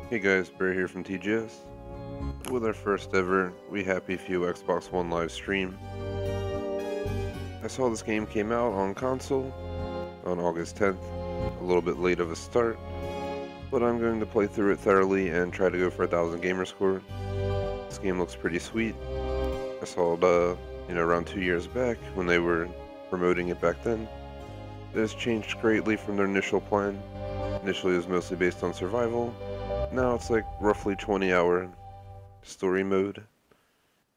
Hey guys, Bear here from TGS. With our first ever We Happy Few Xbox One live stream. I saw this game came out on console on August 10th, a little bit late of a start, but I'm going to play through it thoroughly and try to go for 1,000 gamer score. This game looks pretty sweet. I saw it, around 2 years back when they were promoting it back then. It has changed greatly from their initial plan. Initially it was mostly based on survival. Now it's like roughly 20-hour story mode.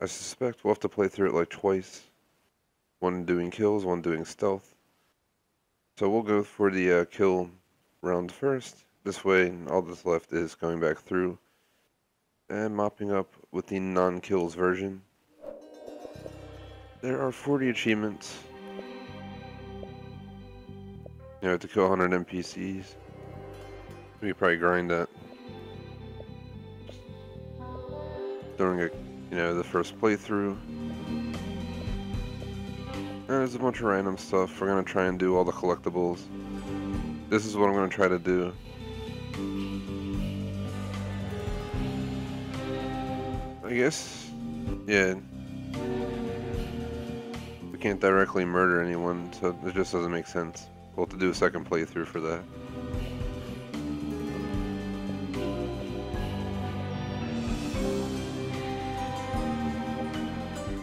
I suspect we'll have to play through it like twice. One doing kills, one doing stealth. So we'll go for the kill round first. This way all that's left is going back through and mopping up with the non-kills version. There are 40 achievements. You have to kill 100 NPCs. We could probably grind that during the first playthrough. And there's a bunch of random stuff. We're gonna try and do all the collectibles. This is what I'm gonna try to do. I guess, yeah. We can't directly murder anyone, so it just doesn't make sense. We'll have to do a second playthrough for that.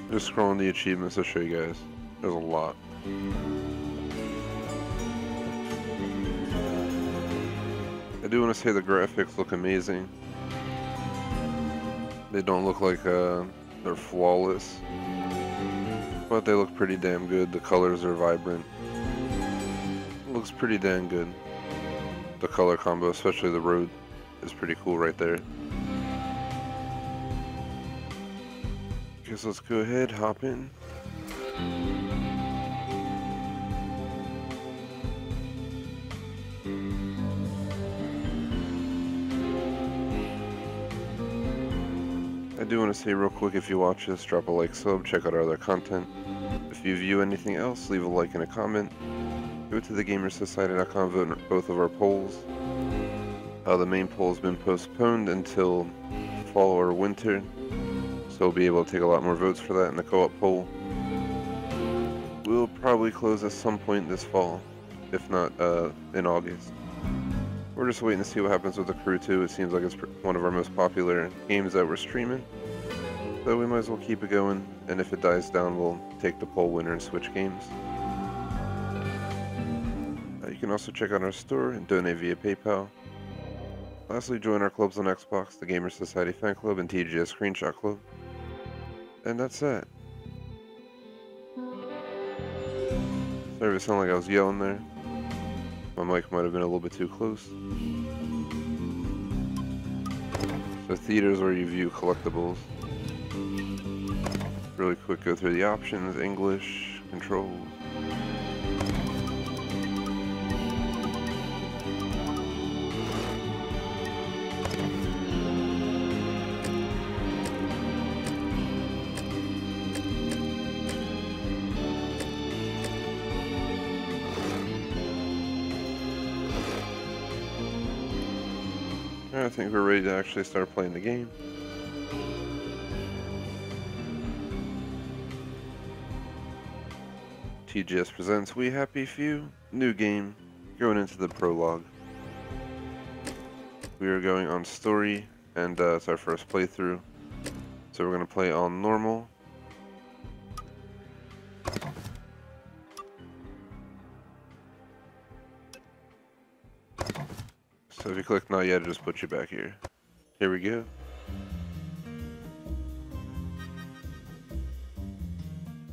Just scrolling the achievements to show you guys. There's a lot. I do want to say the graphics look amazing. They don't look like they're flawless, but they look pretty damn good. The colors are vibrant. It looks pretty damn good. The color combo, especially the road, is pretty cool right there. Guess let's go ahead, hop in. I do want to say real quick, if you watch this, drop a like, sub, check out our other content. If you view anything else, leave a like and a comment. Go to thegamersociety.com, vote in both of our polls. The main poll has been postponed until fall or winter, so we'll be able to take a lot more votes for that in the co-op poll. We'll probably close at some point this fall, if not in August. We're just waiting to see what happens with the crew too. It seems like it's one of our most popular games that we're streaming, so we might as well keep it going, and if it dies down we'll take the poll winner and switch games. You can also check out our store and donate via PayPal. Lastly, join our clubs on Xbox, the Gamer Society Fan Club and TGS Screenshot Club. And that's that. Sorry if it sounded like I was yelling there. My mic might have been a little bit too close. So theaters where you view collectibles. Really quick, go through the options, English, controls. I think we're ready to actually start playing the game. TGS presents We Happy Few, new game, going into the prologue. We are going on story, and it's our first playthrough. So we're going to play on normal. So if you click not yet, it'll just put you back here. Here we go.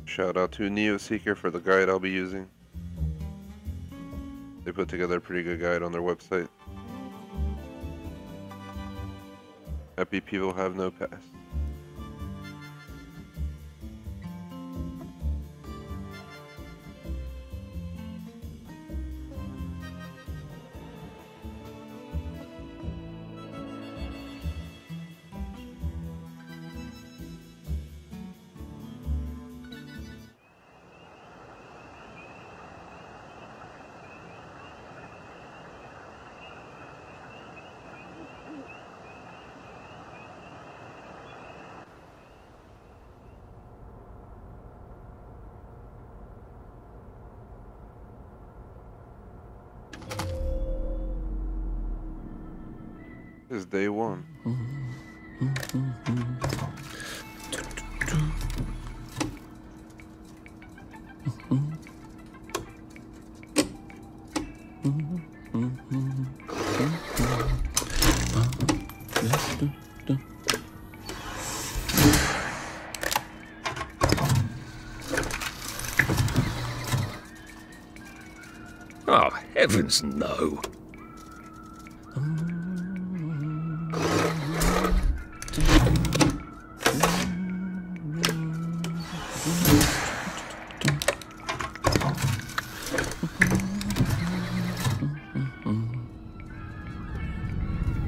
Shout out to NeoSeeker for the guide I'll be using. They put together a pretty good guide on their website. Happy people have no past. is day one. Oh, heavens no.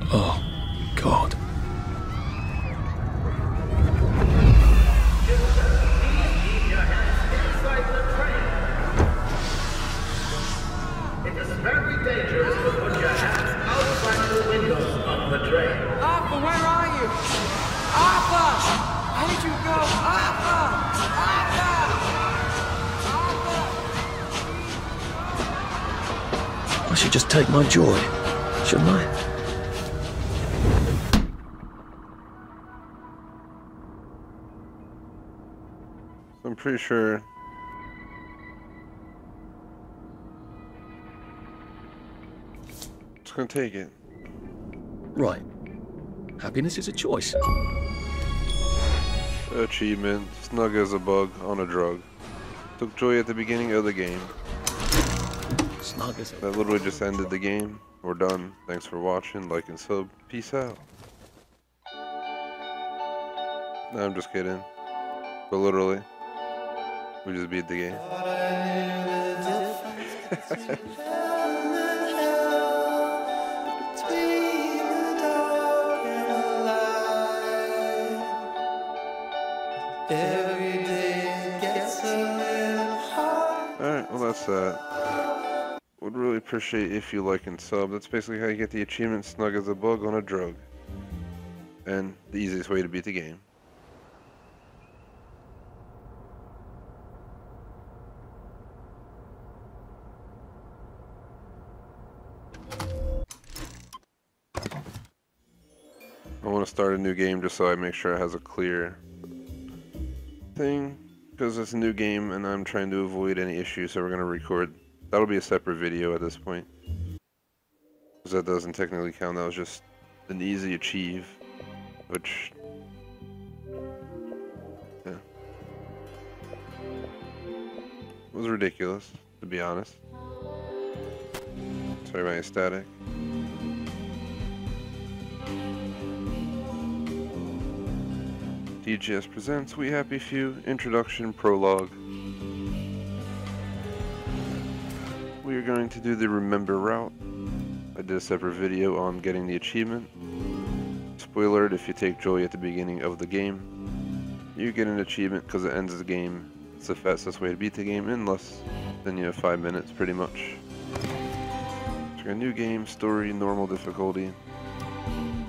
Oh, God. It is very dangerous to put your hands outside the windows of the train. Arthur, where are you? Arthur! How did you go? Arthur! Arthur! I should just take my joy, shouldn't I? I'm pretty sure it's gonna take it. Right. Happiness is a choice. Achievement, snug as a bug on a drug. Took joy at the beginning of the game. Snug as a... That literally just ended the game. We're done. Thanks for watching, like and sub. Peace out. No, I'm just kidding. But literally, we just beat the game. Alright, well that's that. Would really appreciate if you like and sub. That's basically how you get the achievement snug as a bug on a drug. And the easiest way to beat the game. I want to start a new game just so I make sure it has a clear thing, because it's a new game and I'm trying to avoid any issues, so we're going to record. That'll be a separate video at this point, because that doesn't technically count. That was just an easy achieve, which, yeah, was ridiculous, to be honest. Sorry about my static. DGS presents We Happy Few Introduction Prologue. We are going to do the Remember route. I did a separate video on getting the achievement. Spoiler alert, if you take joy at the beginning of the game, you get an achievement because it ends the game. It's the fastest way to beat the game in less than 5 minutes pretty much. So a new game, story, normal difficulty.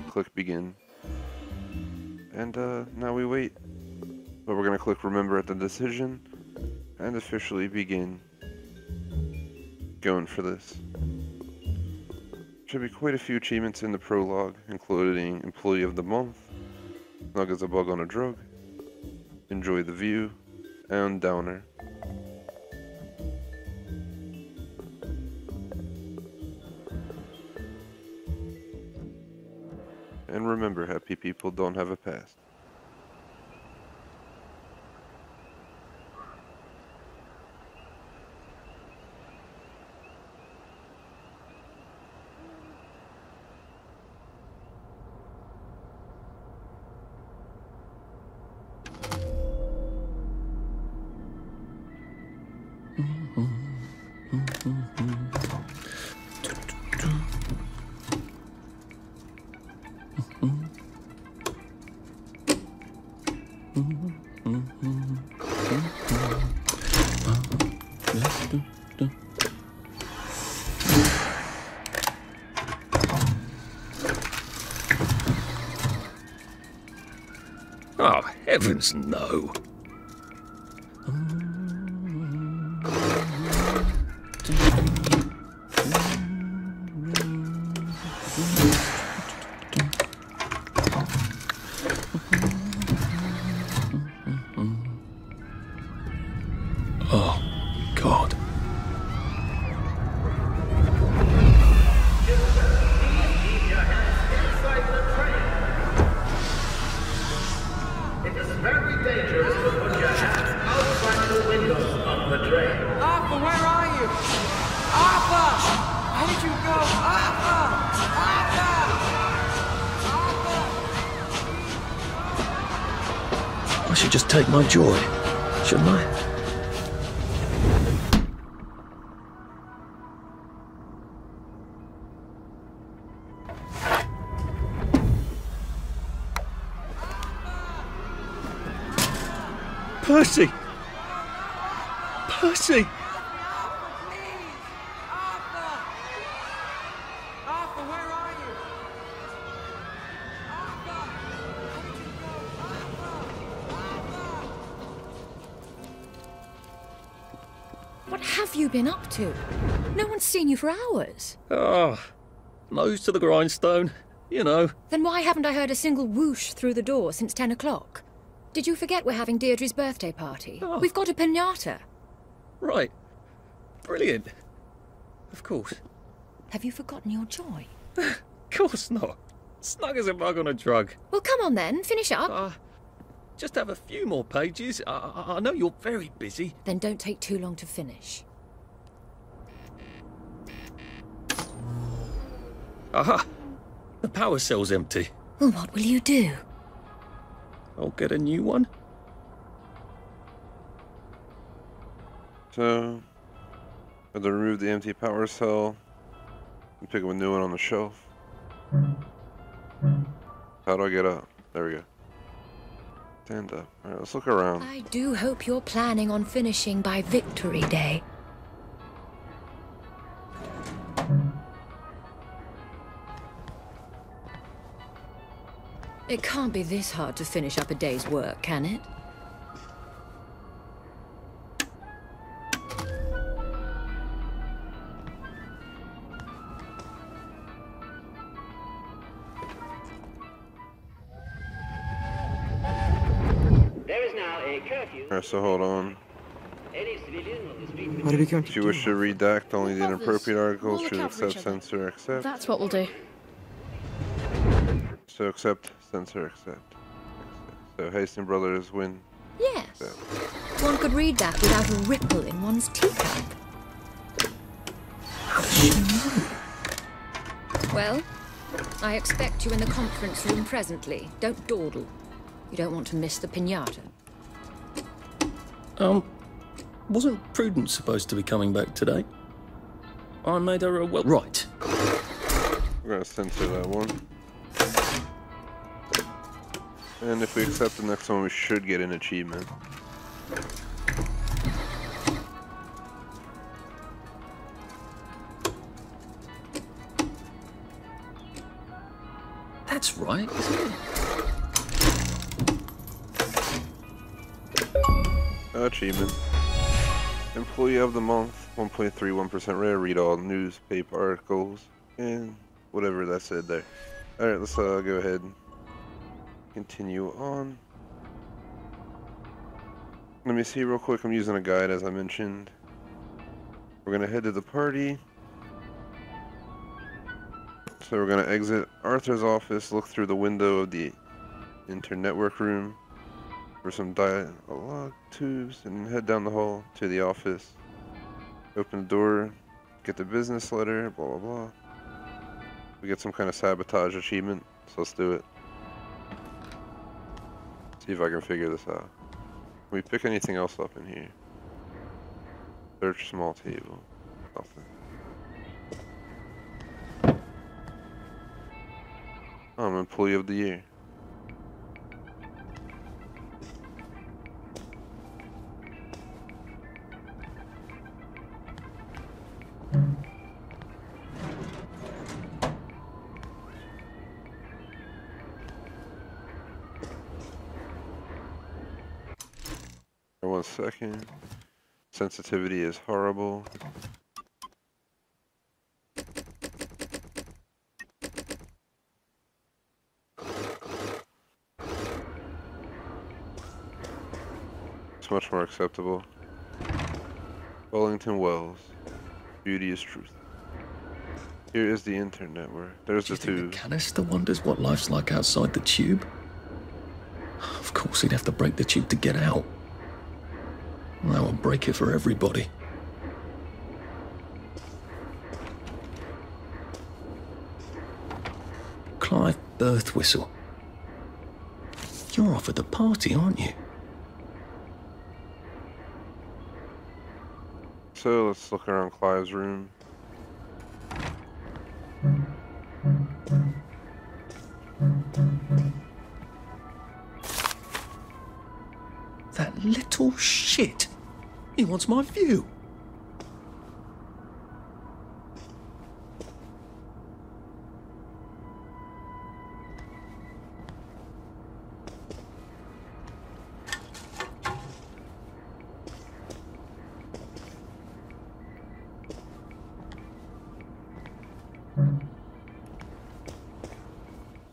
Click begin. And now we wait. But we're going to click remember at the decision and officially begin going for this. Should be quite a few achievements in the prologue, including Employee of the Month, Snug as a Bug on a Drug, Enjoy the View, and Downer. And remember, happy people don't have a past. Oh, heavens no. should just take my joy, shouldn't I? Percy! Percy! Arthur! Arthur, where are you? Arthur! Where did you go? Arthur! What have you been up to? No one's seen you for hours. Ah, nose to the grindstone, you know. Then why haven't I heard a single whoosh through the door since 10 o'clock? Did you forget we're having Deirdre's birthday party? Oh. We've got a piñata. Right. Brilliant. Of course. Have you forgotten your joy? Of course not. Snug as a bug on a drug. Well, come on then, finish up. Just have a few more pages. I know you're very busy. Then don't take too long to finish. Aha! The power cell's empty. Well, what will you do? I'll get a new one. So, I have to remove the empty power cell and pick up a new one on the shelf. How do I get up? There we go. Stand up. Alright, let's look around. I do hope you're planning on finishing by Victory Day. It can't be this hard to finish up a day's work, can it? There is now a curfew. Alright, so hold on. Any civilian on the street. What are we going to If you do? wish to redact only the inappropriate articles, We'll choose look out for accept, each other. censor, accept. That's what we'll do. So accept, censor, accept. So Hastings Brothers win. Yes. Accept. One could read that without a ripple in one's teacup. Well, I expect you in the conference room presently. Don't dawdle. You don't want to miss the piñata. Wasn't Prudence supposed to be coming back today? I made her a well. Right. We're gonna censor that one. And if we accept the next one, we should get an achievement. That's right, isn't it? Achievement. Employee of the month, 1.31% rare, read all newspaper articles, and whatever that said there. Alright, let's go ahead and continue on. Let me see real quick, I'm using a guide as I mentioned. We're gonna head to the party. So we're gonna exit Arthur's office, look through the window of the inter-network room for some dialogue tubes, and head down the hall to the office. Open the door, get the business letter, blah blah blah. We get some kind of sabotage achievement, so let's do it. See if I can figure this out. Can we pick anything else up in here? Search small table. Nothing. Oh, I'm employee of the year. For 1 second. Sensitivity is horrible. It's much more acceptable. Wellington Wells. Beauty is truth. Here is the internet where there's Do the you think tube. the canister wonders what life's like outside the tube? Of course he'd have to break the tube to get out. That would break it for everybody. Clive birth whistle. You're off at the party, aren't you? So let's look around Clive's room. That little shit. He wants my view.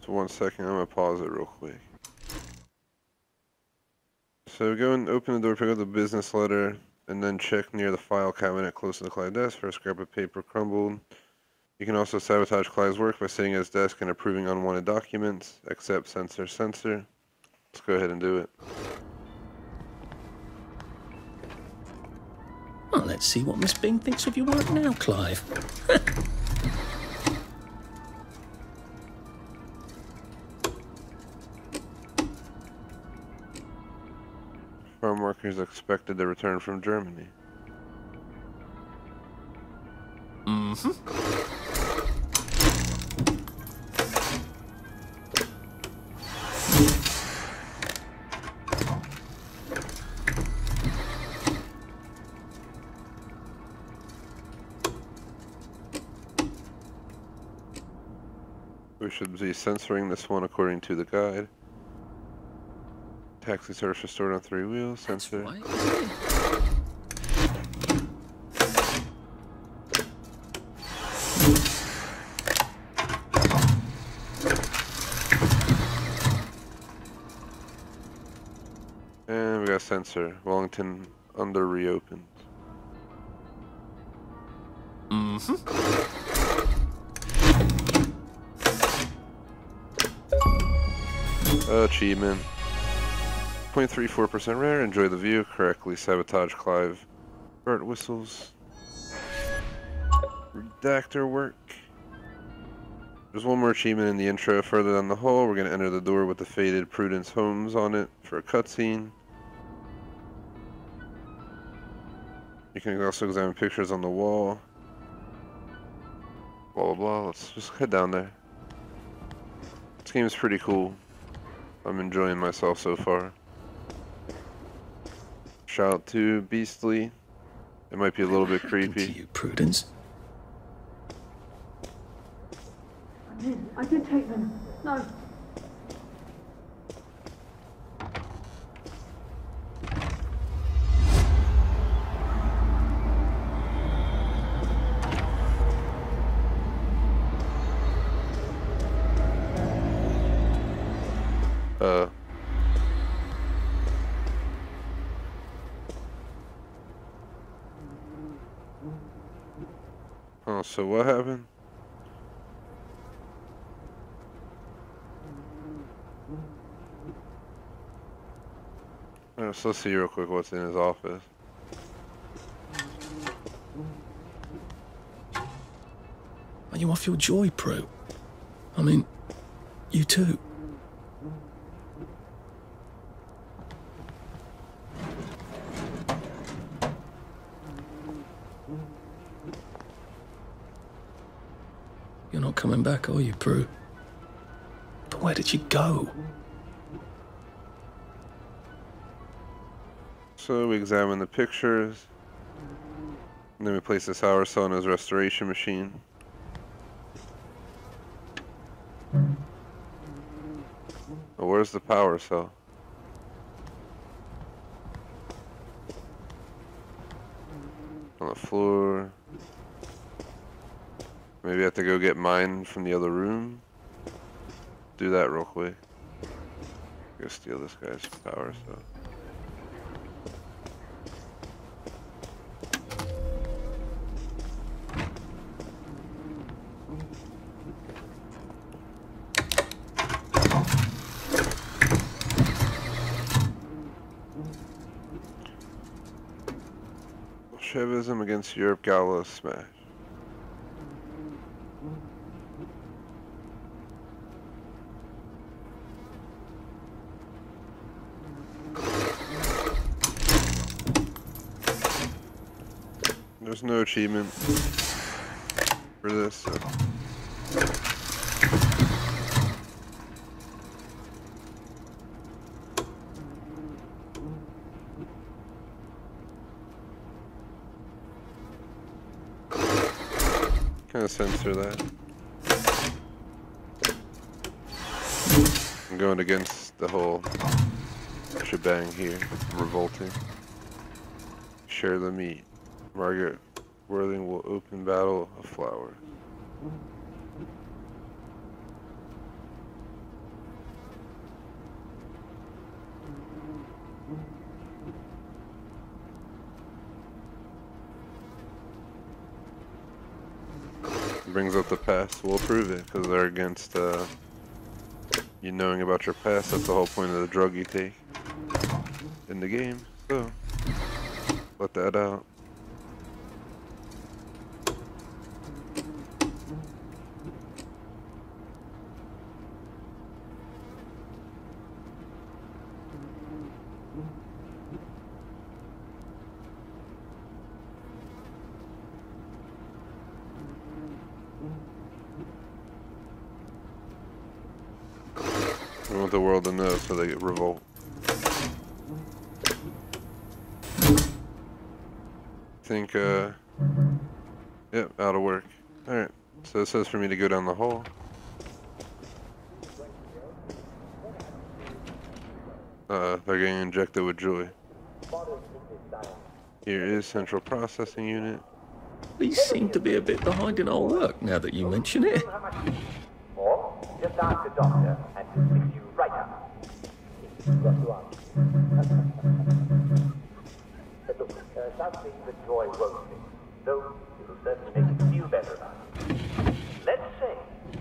So 1 second, I'm gonna pause it real quick. So go and open the door, pick up the business letter, and then check near the file cabinet close to the Clive desk for a scrap of paper crumbled. You can also sabotage Clive's work by sitting at his desk and approving unwanted documents. Accept, censor, censor. Let's go ahead and do it. Well, let's see what Miss Bing thinks of your work now, Clive. Farm workers expected to return from Germany. We should be censoring this one according to the guide. Taxi service restored on 3 wheels. Censor. Right, isn't it? And we got censor. Wellington under reopened. Achievement. 0.34% rare. Enjoy the view. Correctly sabotage Clive. Bert whistles. Redactor work. There's one more achievement in the intro. Further down the hall, we're going to enter the door with the faded Prudence Homes on it for a cutscene. You can also examine pictures on the wall. Blah blah blah. Let's just head down there. This game is pretty cool. I'm enjoying myself so far. Shout out to Beastly. It might be a little bit To creepy. you, Prudence. I did take them. No. Oh, so what happened? Alright, so let's see real quick what's in his office. Are you off your joy, Prue? I mean, you too. You're not coming back, are you, Prue? But where did you go? So we examine the pictures. And then we place the sour cell in his restoration machine. Oh, where's the power cell? On the floor. Maybe I have to go get mine from the other room. Do that real quick. Go steal this guy's power cell. Bolshevism against Europe, Gallows smash. There's no achievement for this. So. Kind of censor that. I'm going against the whole shebang here. Revolting. Share the meat. Margaret Worthing will open battle a flower. Brings up the past. We'll prove it because they're against you knowing about your past. That's the whole point of the drug you take in the game. So let that out. We want the world to know so they revolt. Think, yep, out of work. Alright, so it says for me to go down the hall. They're getting injected with joy. Here is central processing unit. These seem to be a bit behind in our work now that you mention it. Or just ask the doctor and he'll fix you right up. But look, something that joy won't fix, though it'll certainly make you feel better about it. Let's say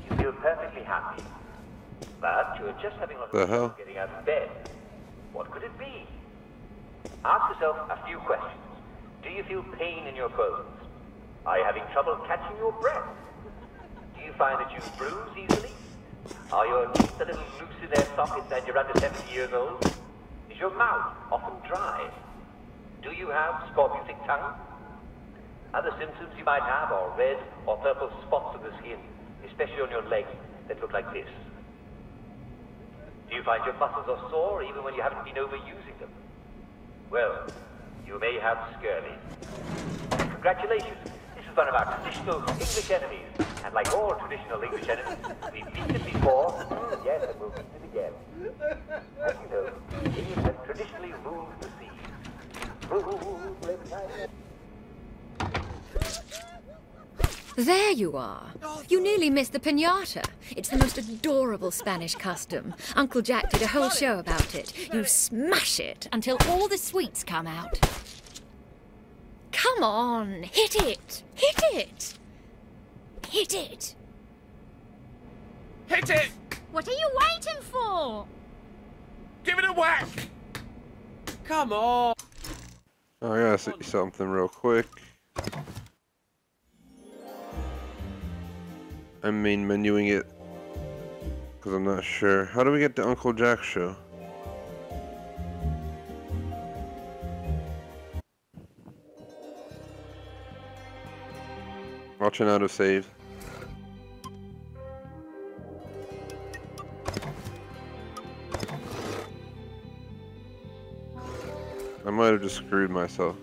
you feel perfectly happy, but you're just having a lot of trouble getting out of bed. What could it be? Ask yourself a few questions. Do you feel pain in your bones? Are you having trouble catching your breath? Do you find that you bruise easily? Are your teeth a little loose in their sockets and you're under 70 years old? Is your mouth often dry? Do you have scorbutic tongue? Other symptoms you might have are red or purple spots on the skin, especially on your legs that look like this. Do you find your muscles are sore even when you haven't been overusing them? Well, you may have scurvy. Congratulations, this is one of our traditional English enemies. And like all traditional English enemies, we've beaten it before, yes, and we'll beat it again. As you know, England has traditionally ruled the sea. There you are. You nearly missed the piñata. It's the most adorable Spanish custom. Uncle Jack did a whole show about it. You smash it until all the sweets come out. Come on, hit it! Hit it! Hit it! Hit it! What are you waiting for? Give it a whack! Come on! Oh, I gotta see something real quick. I'm main menuing it because I'm not sure. How do we get the Uncle Jack show? Watching out of save. I might have just screwed myself.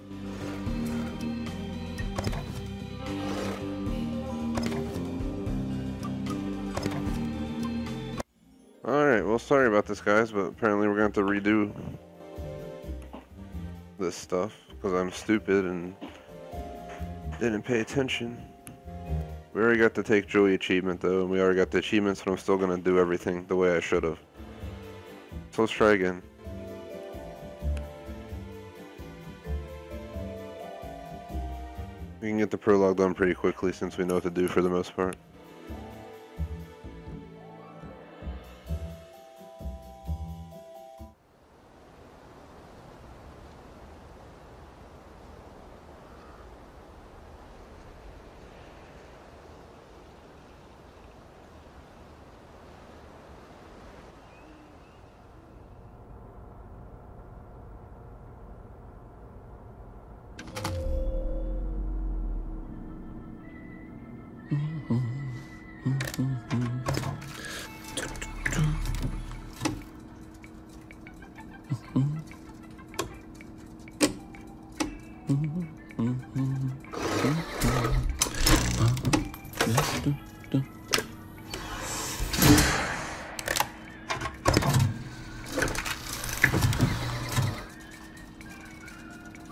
Alright, well sorry about this guys, but apparently we're going to have to redo this stuff because I'm stupid and didn't pay attention. We already got the Take Joy achievement though, and we already got the achievements, but I'm still going to do everything the way I should have. So let's try again. We can get the prologue done pretty quickly since we know what to do for the most part.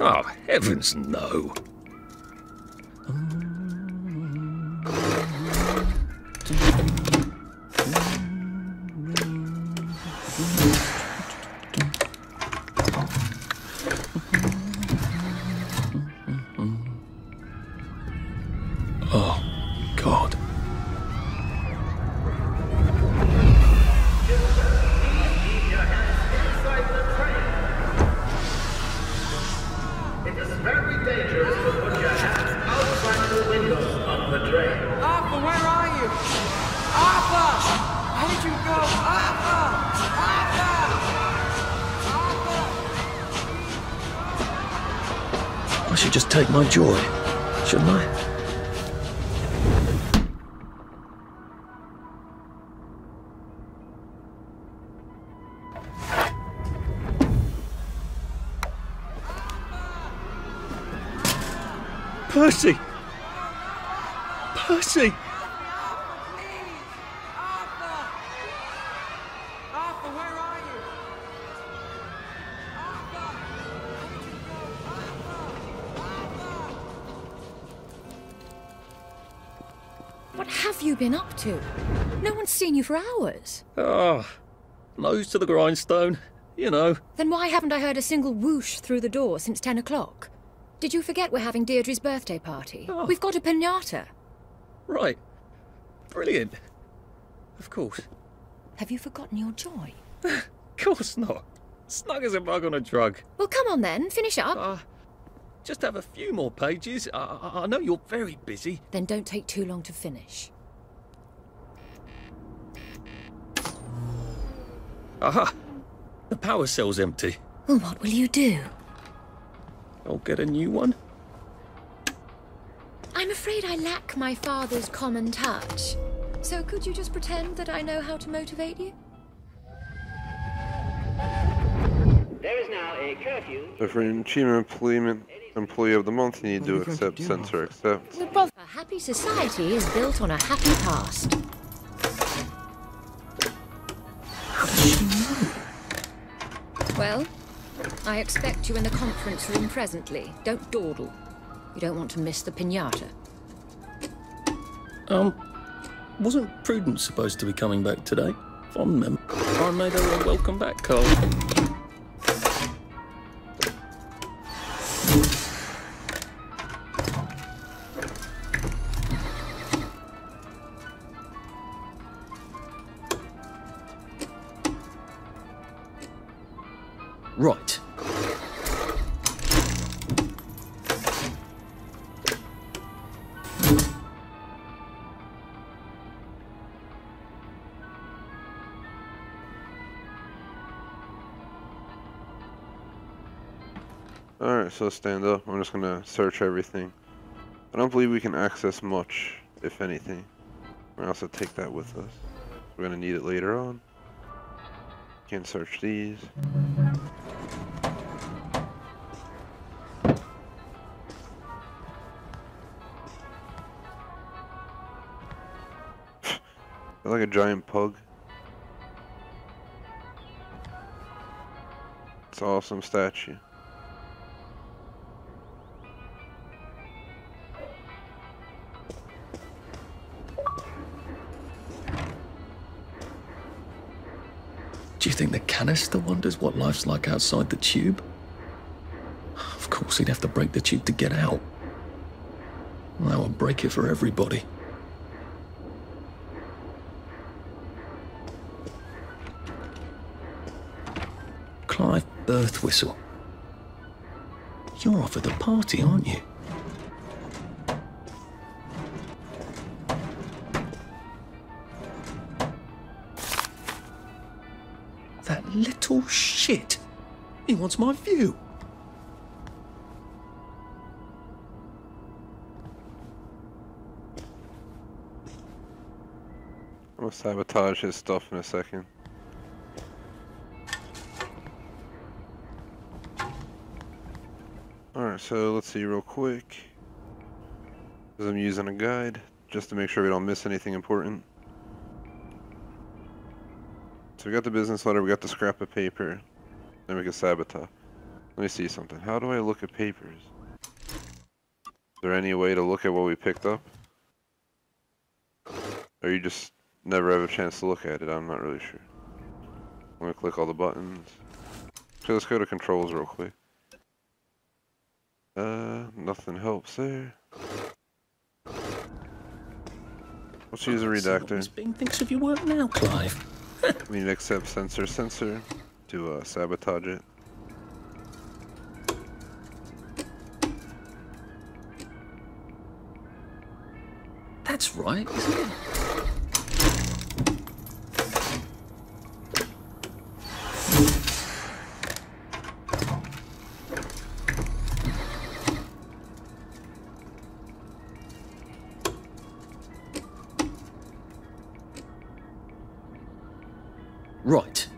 Oh, heavens no. Oh, God. It is very dangerous to put your hands outside the windows of the train. Arthur, where are you? Arthur! Where did you go? Arthur! Arthur! I should just take my joy, shouldn't I? Percy! Percy! Arthur! Arthur, where are you? Arthur! Where did you go? Arthur! What have you been up to? No one's seen you for hours. Ah, nose to the grindstone, you know. Then why haven't I heard a single whoosh through the door since 10 o'clock? Did you forget we're having Deirdre's birthday party? Oh. We've got a piñata. Right. Brilliant. Of course. Have you forgotten your joy? Of course not. Snug as a bug on a drug. Well, come on then, finish up. Just have a few more pages. I know you're very busy. Then don't take too long to finish. Aha! The power cell's empty. Well, what will you do? I'll get a new one. I'm afraid I lack my father's common touch. So could you just pretend that I know how to motivate you? There is now a curfew. So for an achievement employee of the month, you need to accept, censor, accept. A happy society is built on a happy past. How does she know? Well, I expect you in the conference room presently. Don't dawdle. You don't want to miss the piñata. Wasn't Prudence supposed to be coming back today? Fond mem. I made her a welcome back card. Right. Alright, so stand up. I'm just gonna search everything. I don't believe we can access much, if anything. We're also take that with us. We're gonna need it later on. Can't search these. They're like a giant pug. It's an awesome statue. Do you think the canister wonders what life's like outside the tube? Of course, he'd have to break the tube to get out. That would break it for everybody. Clive birth whistle. You're off at the party, aren't you? That little shit. He wants my view. I'm gonna sabotage his stuff in a second. Alright, so let's see real quick. Because I'm using a guide, just to make sure we don't miss anything important. So we got the business letter, we got the scrap of paper, then we can sabotage. Let me see something. How do I look at papers? Is there any way to look at what we picked up? Or you just never have a chance to look at it? I'm not really sure. I'm gonna click all the buttons. So let's go to controls real quick. Nothing helps there. Let's use a redactor. This Bing thinks of your work now, Clive. We need to accept sensor to sabotage it. That's right, isn't it? Right.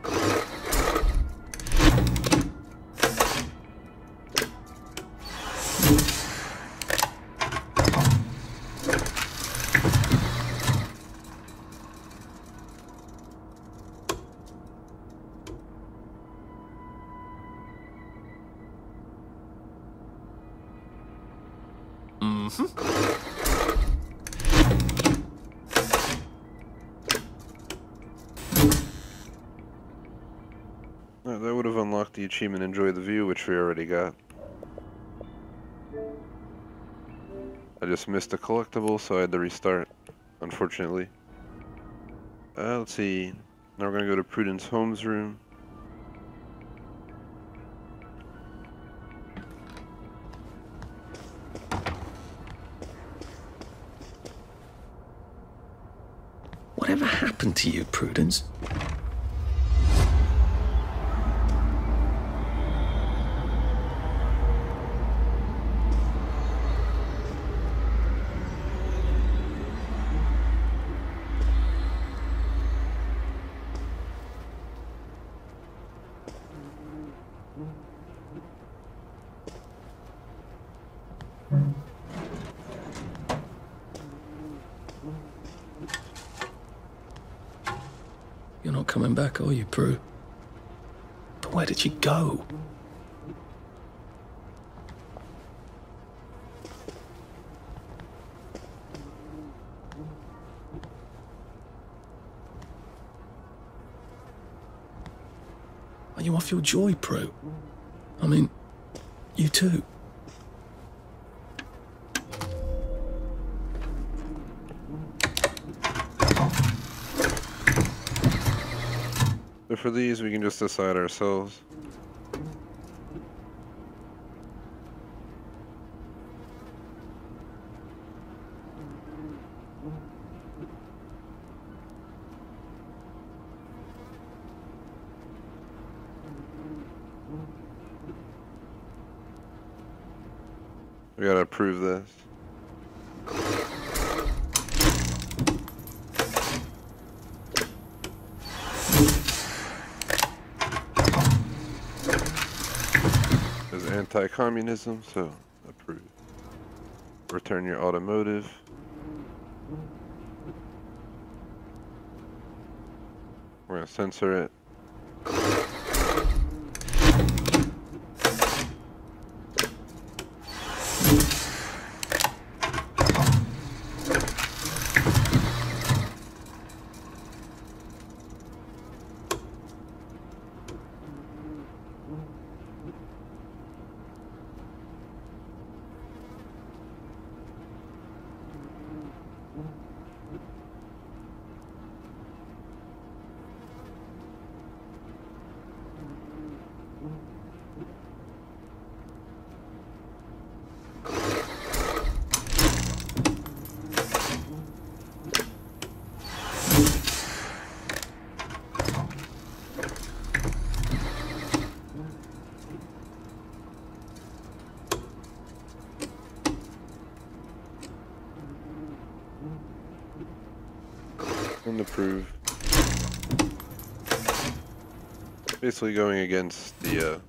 That would have unlocked the achievement Enjoy the View, which we already got. I just missed a collectible, so I had to restart, unfortunately. Let's see. Now we're gonna go to Prudence Holmes' room. Whatever happened to you, Prudence? You're not coming back, are you, Prue? But where did she go? Are you off your joy, Prue? I mean, you too. So for these, we can just decide ourselves. We gotta approve this. There's anti-communism, so approve. Return your automotive. We're gonna censor it. Nothing to prove. Basically going against the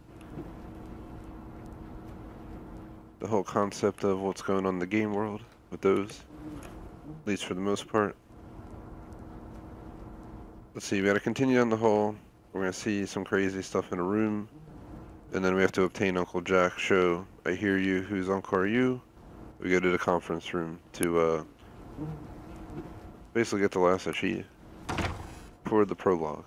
whole concept of what's going on in the game world with those, at least for the most part. Let's see, we gotta continue down the hall. We're gonna see some crazy stuff in a room, and then we have to obtain Uncle Jack's show, I Hear You, Whose Uncle Are You? We go to the conference room to basically get the last achieve for the prologue.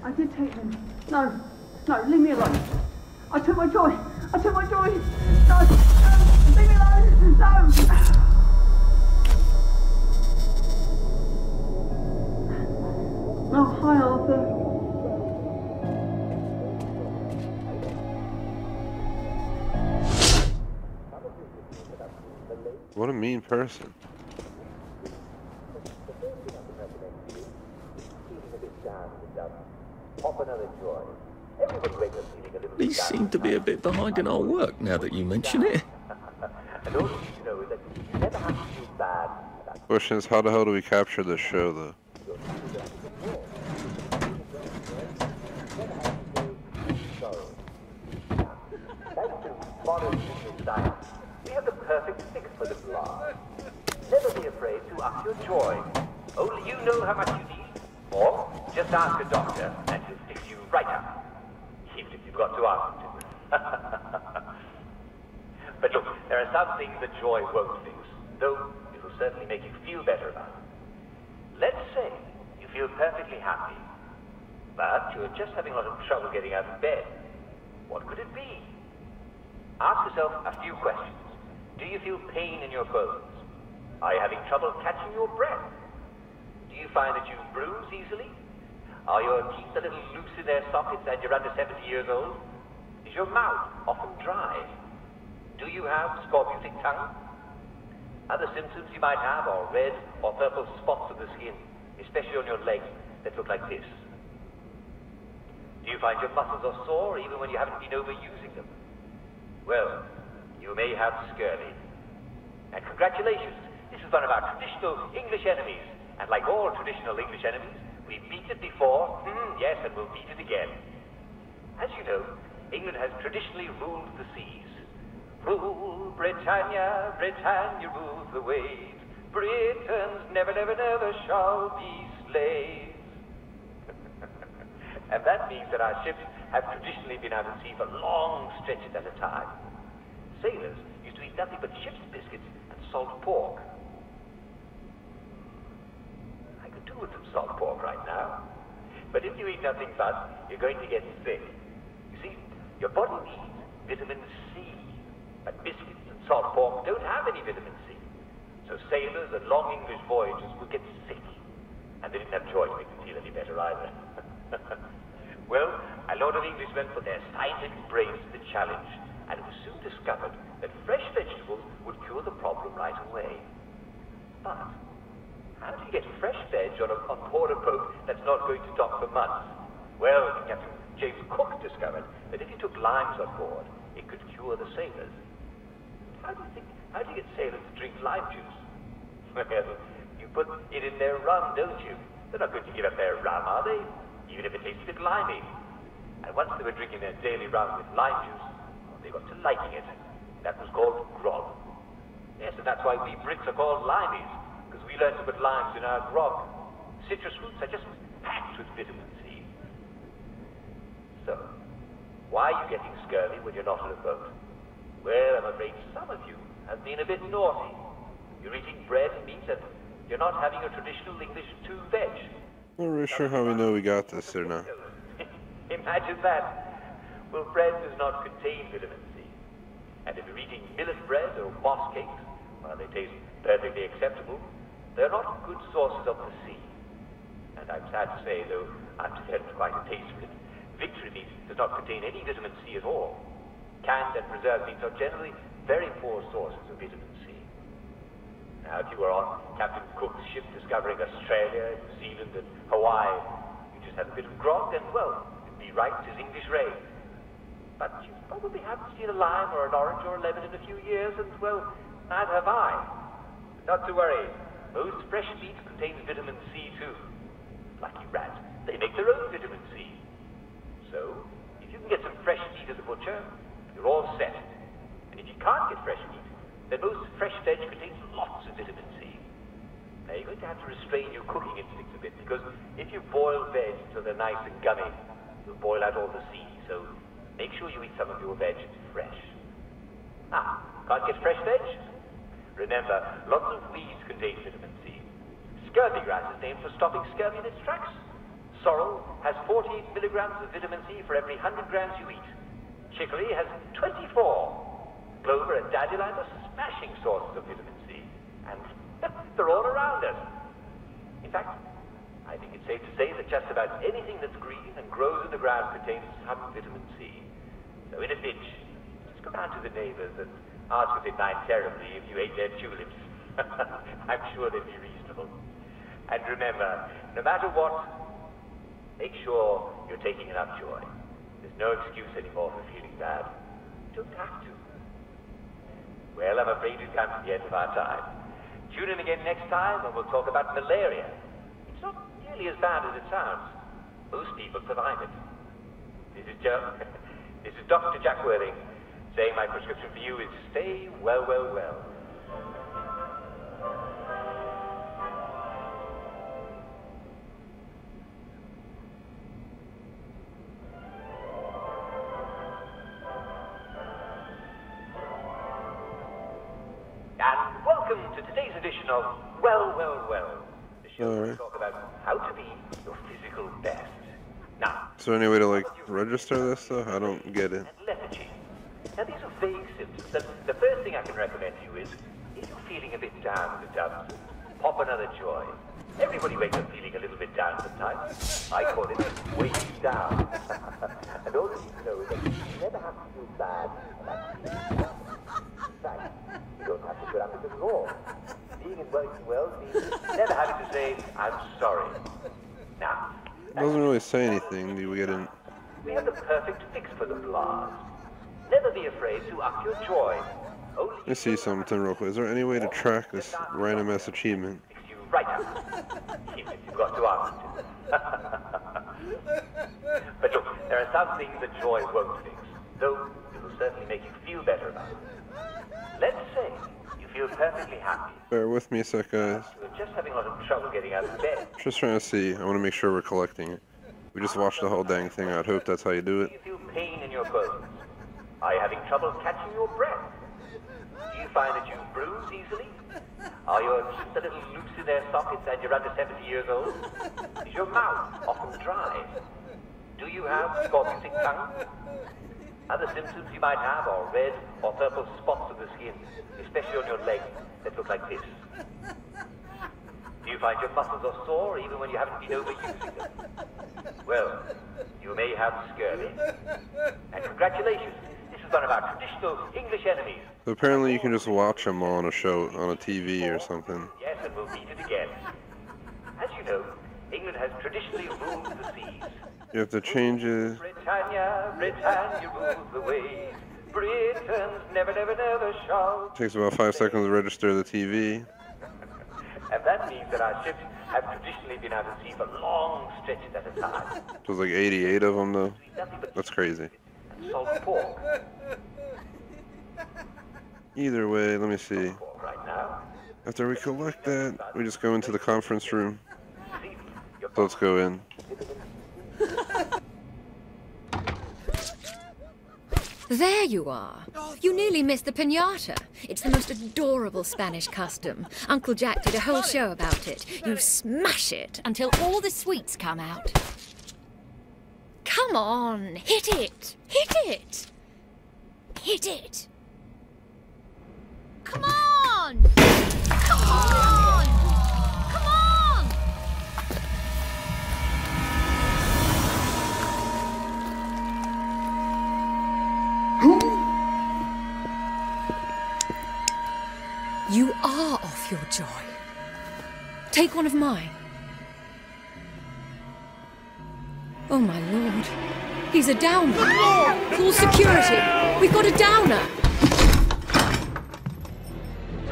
I did take them. No, no, leave me alone. I took my joy. I took my joy. No, no, leave me alone. No. Oh, hi, Arthur. What a mean person. These seem to be a bit behind in our work now that you mention it. Question is, how the hell do we capture this show, though? We have the perfect fix for the blast. Never be afraid to up your joy. Only you know how much you need. Or just ask a doctor and he'll fix you right up. Even if you've got to ask him to. But look, there are some things that joy won't fix, though it will certainly make you feel better about it. Let's say you feel perfectly happy, but you're just having a lot of trouble getting out of bed. What could it be? Ask yourself a few questions. Do you feel pain in your bones? Are you having trouble catching your breath? Do you find that you bruise easily? Are your teeth a little loose in their sockets and you're under 70 years old? Is your mouth often dry? Do you have scorbutic tongue? Other symptoms you might have are red or purple spots on the skin, especially on your legs that look like this. Do you find your muscles are sore even when you haven't been overusing them? Well, you may have scurvy. And congratulations, this is one of our traditional English enemies. And like all traditional English enemies, we beat it before, yes, and we'll beat it again. As you know, England has traditionally ruled the seas. Rule, Britannia, Britannia rules the waves. Britons never, never, never shall be slaves. And that means that our ships have traditionally been out at sea for long stretches at a time. Sailors used to eat nothing but ship's biscuits and salt pork. I could do with some salt pork right now. But if you eat nothing but, you're going to get sick. You see, your body needs vitamin C. But biscuits and salt pork don't have any vitamin C. So sailors and long English voyagers would get sick. And they didn't have joy to make them feel any better either. Well, a lot of Englishmen put their scientific brains to the challenge, and it was soon discovered that fresh vegetables would cure the problem right away. But how do you get fresh veg on a porter boat that's not going to dock for months? Well, Captain James Cook discovered that if you took limes on board, it could cure the sailors. How do you get sailors to drink lime juice? Well, you put it in their rum, don't you? They're not going to give up their rum, are they? Even if it tastes a bit limey. And once they were drinking their daily rum with lime juice, they got to liking it. That was called grog. Yes, and that's why we Brits are called limeys, because we learned to put limes in our grog. Citrus fruits are just packed with vitamin C. So, why are you getting scurvy when you're not on a boat? Well, I'm afraid some of you have been a bit naughty. You're eating bread and meat, and you're not having your traditional English 2-veg. Not really sure how we know we got this or not. Imagine that. Well, bread does not contain vitamin C. And if you're eating millet bread or moss cakes, while they taste perfectly acceptable, they're not good sources of the sea. And I'm sad to say, though I've had quite a taste of it, victory meat does not contain any vitamin C at all. Canned and preserved meats are generally very poor sources of vitamin C. Now, if you were on Captain Cook's ship discovering Australia, New Zealand, and Hawaii, you just had a bit of grog, and, well, you'd be right as English rain. But you probably haven't seen a lime or an orange or a lemon in a few years, and, well, neither have I. Not to worry. Most fresh meat contains vitamin C too. Lucky rats, they make their own vitamin C. So, if you can get some fresh meat at the butcher, you're all set. And if you can't get fresh meat, then most fresh veg contains lots of vitamin C. Now you're going to have to restrain your cooking instincts a bit, because if you boil veg until they're nice and gummy, you'll boil out all the C. So make sure you eat some of your veg fresh. Can't get fresh veg? Remember, lots of weeds contain vitamin C. Scurvy grass is named for stopping scurvy in its tracks. Sorrel has 48 milligrams of vitamin C for every 100 grams you eat. Chicory has 24. Clover and dandelion are smashing sources of vitamin C. And they're all around us. In fact, I think it's safe to say that just about anything that's green and grows in the ground contains some vitamin C. So in a pinch, just go down to the neighbors and ask if they'd mind terribly if you ate their tulips. I'm sure they'd be reasonable. And remember, no matter what, make sure you're taking enough joy. There's no excuse anymore for feeling bad. You don't have to. Well, I'm afraid we've come to the end of our time. Tune in again next time and we'll talk about malaria. It's not nearly as bad as it sounds. Most people survive it. This is Dr. Jack Worthing, saying my prescription for you is stay well, well, well. And welcome to today's edition of Well, Well, Well. The show where we talk about how to be your physical best. Now, is there any way to, like, register this stuff? I don't get it. Lethargy. Now, these are vague symptoms. The first thing I can recommend to you is, if you're feeling a bit down in the dumps, pop another joy. Everybody wakes up feeling a little bit down sometimes. I call it weighing down. And all you need to know is that you never have to feel bad about feeling down. In fact, you don't have to feel ambitious at all. Being in working well means never having to say, I'm sorry. Now, It doesn't really say anything. Do we get in? we have the perfect fix for the blast. Never be afraid to up your joy. Only Let me see something real quick. Is there any way to track this random ass achievement? fix you right up. Even if you've got to ask it. But look, there are some things that joy won't fix, though it will certainly make you feel better about it. Let's say you feel perfectly happy. Bear with me a sec, guys. You're just having a lot of trouble getting out of bed. Just trying to see. I want to make sure we're collecting it. We just watched the whole dang thing. I'd hope that's how you do it. Do you feel pain in your bones? Are you having trouble catching your breath? Do you find that you bruise easily? Are your teeth a little loose in their sockets and you're under 70 years old? Is your mouth often dry? Do you have scorbutic tongue? Other symptoms you might have are red or purple spots on the skin, especially on your legs that look like this. Do you find your muscles are sore even when you haven't been overusing them? Well, you may have scurvy. And congratulations, this is one of our traditional English enemies. So apparently you can just watch them on a show, on a TV or something. Yes, and we'll meet it again. As you know, England has traditionally ruled the seas. You have to change it. Britannia, Britannia rules the waves. Britons never, never, never shall. Takes about 5 seconds to register the TV. And that means that our ships have traditionally been out at sea for long stretches at a time. There's like 88 of them though. Nothing but That's crazy. and salt pork. Either way, let me see. Pork right now. After we collect that, we just go into the conference room. See, your So let's go in. There you are. You nearly missed the piñata. It's the most adorable Spanish custom. Uncle Jack did a whole show about it. You smash it until all the sweets come out. Come on, hit it! Hit it! Hit it! Come on! Come on! Come on! You are off your joy. Take one of mine. Oh my lord. He's a downer. Call security. We've got a downer.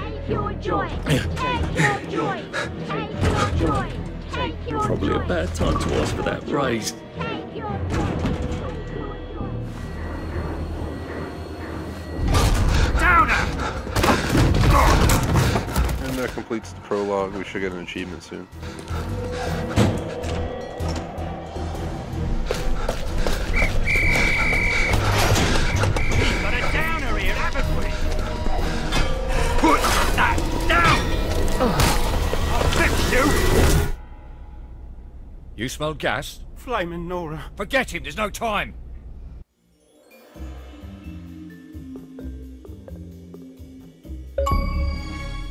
Agent Take your joy. Take your joy. Take your joy. Take your joy. Probably a bad time to ask for that raise. Take your joy. And that completes the prologue. We should get an achievement soon. Got a downer here, haven't we? Put that down! I'll fix you! You smell gas? Flaming Nora. Forget him, there's no time!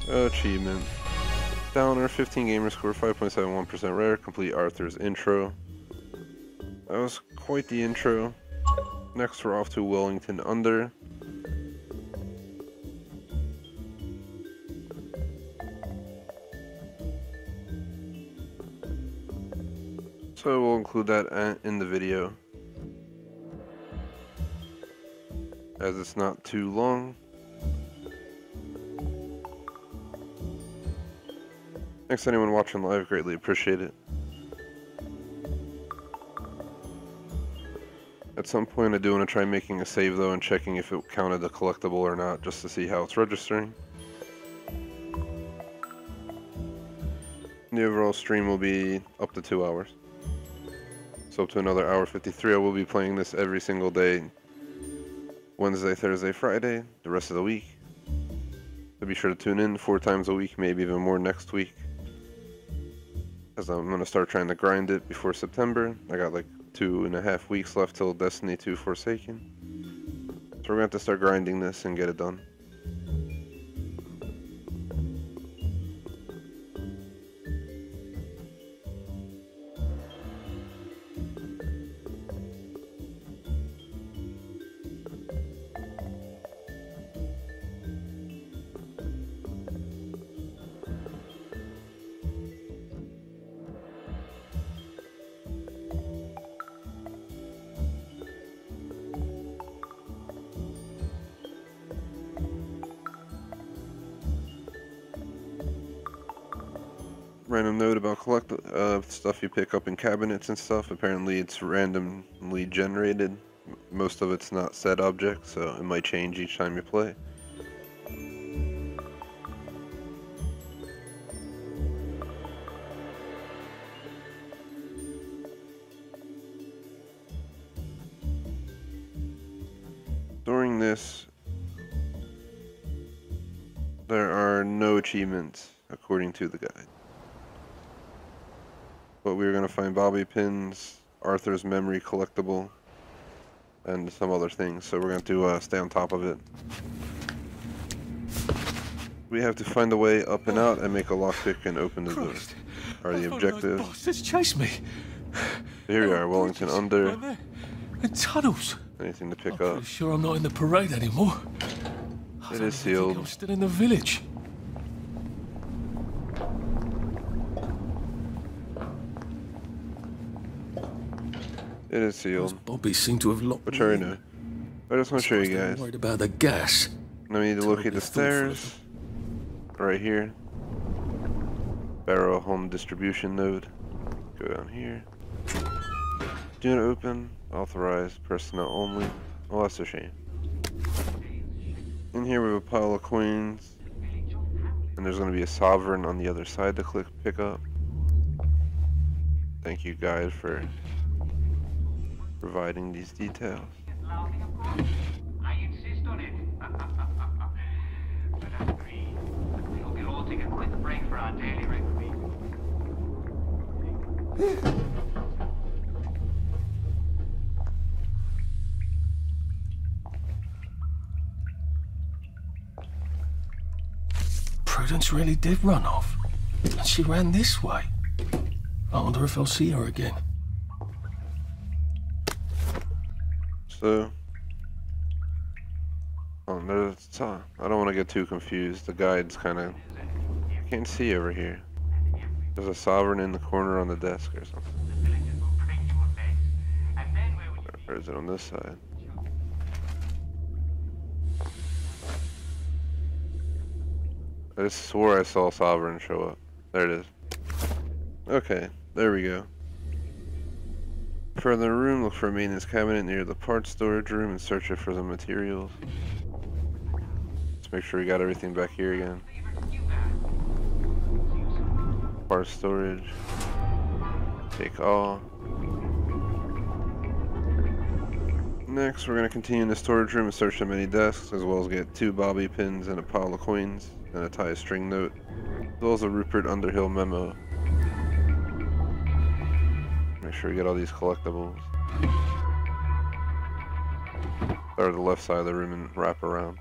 Achievement. Downer, 15 gamer score, 5.71% rare, complete Arthur's intro. That was quite the intro. Next we're off to Wellington Under. So we'll include that in the video, as it's not too long. Thanks to anyone watching live, greatly appreciate it. At some point I do want to try making a save though and checking if it counted a collectible or not, just to see how it's registering. The overall stream will be up to 2 hours. So up to another hour 53. I will be playing this every single day. Wednesday, Thursday, Friday, the rest of the week. So be sure to tune in 4 times a week, maybe even more next week. As I'm going to start trying to grind it before September. I got like 2.5 weeks left till Destiny 2 Forsaken. So we're going to have to start grinding this and get it done. Random note about stuff you pick up in cabinets and stuff. Apparently it's randomly generated. Most of it's not set objects, so it might change each time you play. During this, there are no achievements according to the guide. But we're going to find bobby pins, Arthur's memory collectible, and some other things. So we're going to stay on top of it. We have to find a way up and out and make a lockpick and open the door. Are the objectives. Bastards chase me. Here we are, Wellington Under. And tunnels. Anything to pick I'm up. pretty sure I'm not in the parade anymore. It is sealed. I'm still in the village. It is sealed. Bobby seemed to have locked Which I already know. I just want to show you guys. Worried about the gas. Now we need to locate the stairs. Right here. Barrow home distribution node. Go down here. Do not open. Authorized personnel only. Oh, that's a shame. In here we have a pile of coins. And there's going to be a sovereign on the other side to pick up. Thank you, guide, for providing these details. I insist on it. But I agree. We hope you'll all take a quick break for our daily requiem. Prudence really did run off. And she ran this way. I wonder if I'll see her again. So, oh, there's I don't want to get too confused. The guide's kind of, you can't see over here. There's a sovereign in the corner on the desk or something. Or is it on this side? I just swore I saw Sovereign show up. There it is. Okay, there we go. Further in the room, look for a maintenance cabinet near the parts storage room and search it for the materials. Let's make sure we got everything back here again. Parts storage. Take all. Next, we're going to continue in the storage room and search the many desks, as well as get 2 bobby pins and a pile of coins, and a tie string note, as well as a Rupert Underhill memo. Make sure we get all these collectibles. Start at the left side of the room and wrap around.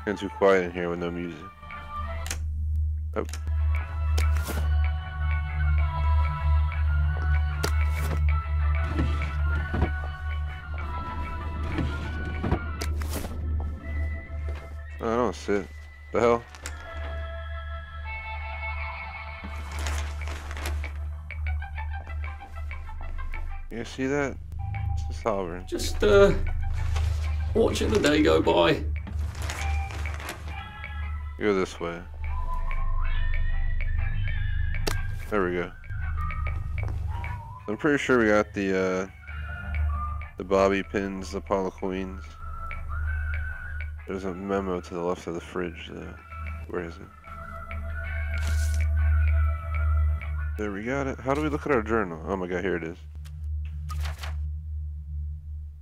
It's getting too quiet in here with no music. Oh. I don't sit. The hell? You see that? It's the Sovereign. Just, watching the day go by. Go this way. There we go. I'm pretty sure we got the bobby pins, the pile of coins. There's a memo to the left of the fridge. Where is it? There, we got it. How do we look at our journal? Oh my god, here it is.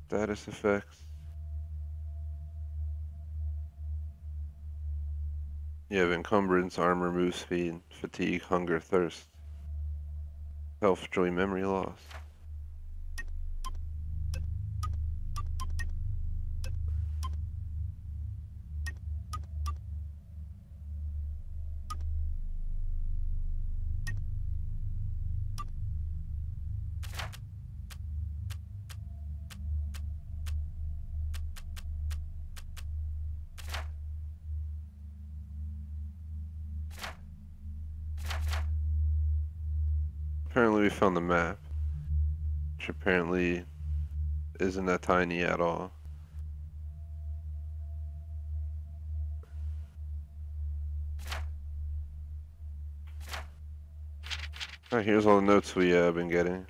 Status effects. You have encumbrance, armor, move speed, fatigue, hunger, thirst, health, joy, memory loss. Apparently we found the map, which apparently isn't that tiny at all. Alright, here's all the notes we have been getting.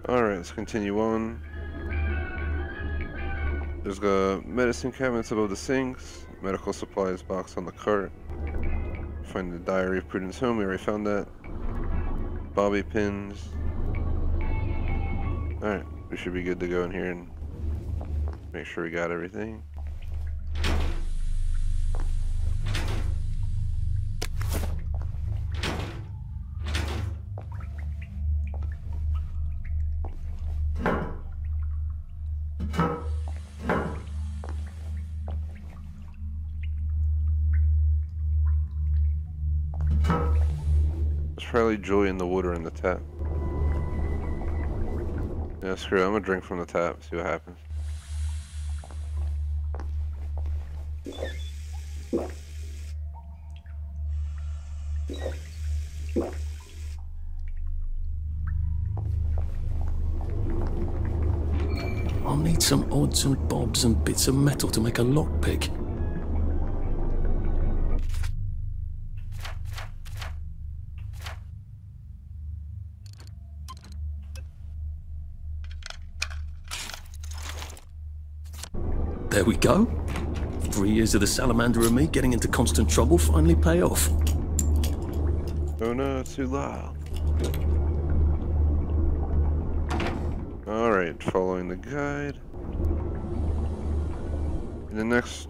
Alright, let's continue on. There's medicine cabinets above the sinks, medical supplies box on the cart. Find the diary of Prudence home, we already found that. Bobby pins. Alright, we should be good to go in here and make sure we got everything. Probably joy in the water in the tap. Yeah, screw it. I'm gonna drink from the tap, see what happens. I'll need some odds and bobs and bits of metal to make a lockpick. There we go. 3 years of the salamander and me getting into constant trouble finally pay off. Oh no, it's too loud. Alright, following the guide. In the next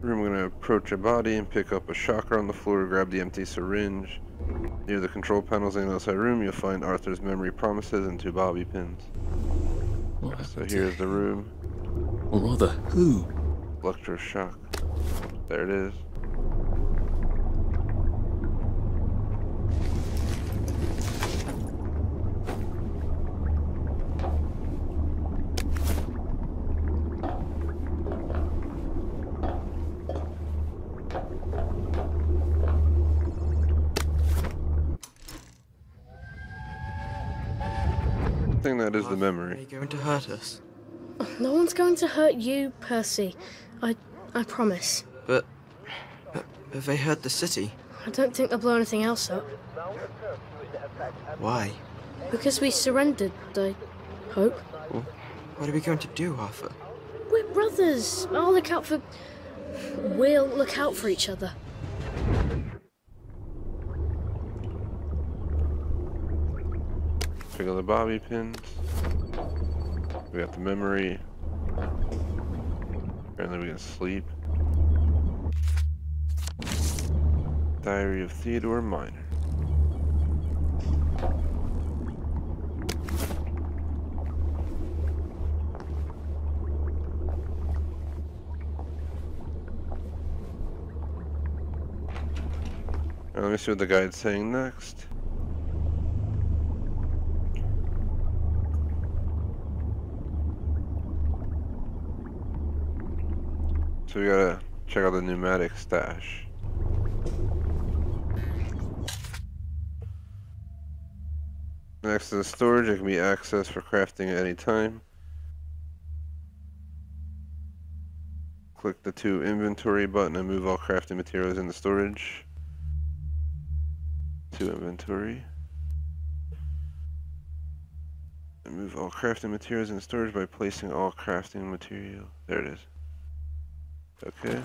room, we're going to approach a body and pick up a shocker on the floor, grab the empty syringe. Near the control panels in the outside room, you'll find Arthur's memory promises and 2 bobby pins. So here's the room. Or rather, who? Electroshock. There it is. I think that is the memory. Are you going to hurt us? No one's going to hurt you, Percy. I promise. But have they hurt the city? I don't think they'll blow anything else up. Why? Because we surrendered, I hope. Well, what are we going to do, Arthur? We're brothers. We'll look out for each other. Pick up the bobby pins. We got the memory. Apparently we can sleep. Diary of Theodore Minor. Now let me see what the guide's saying next. So we gotta check out the pneumatic stash. Next to the storage, it can be accessed for crafting at any time. Click the 2 inventory button and move all crafting materials in the storage. To inventory. And move all crafting materials in storage by placing all crafting material. There it is. Okay.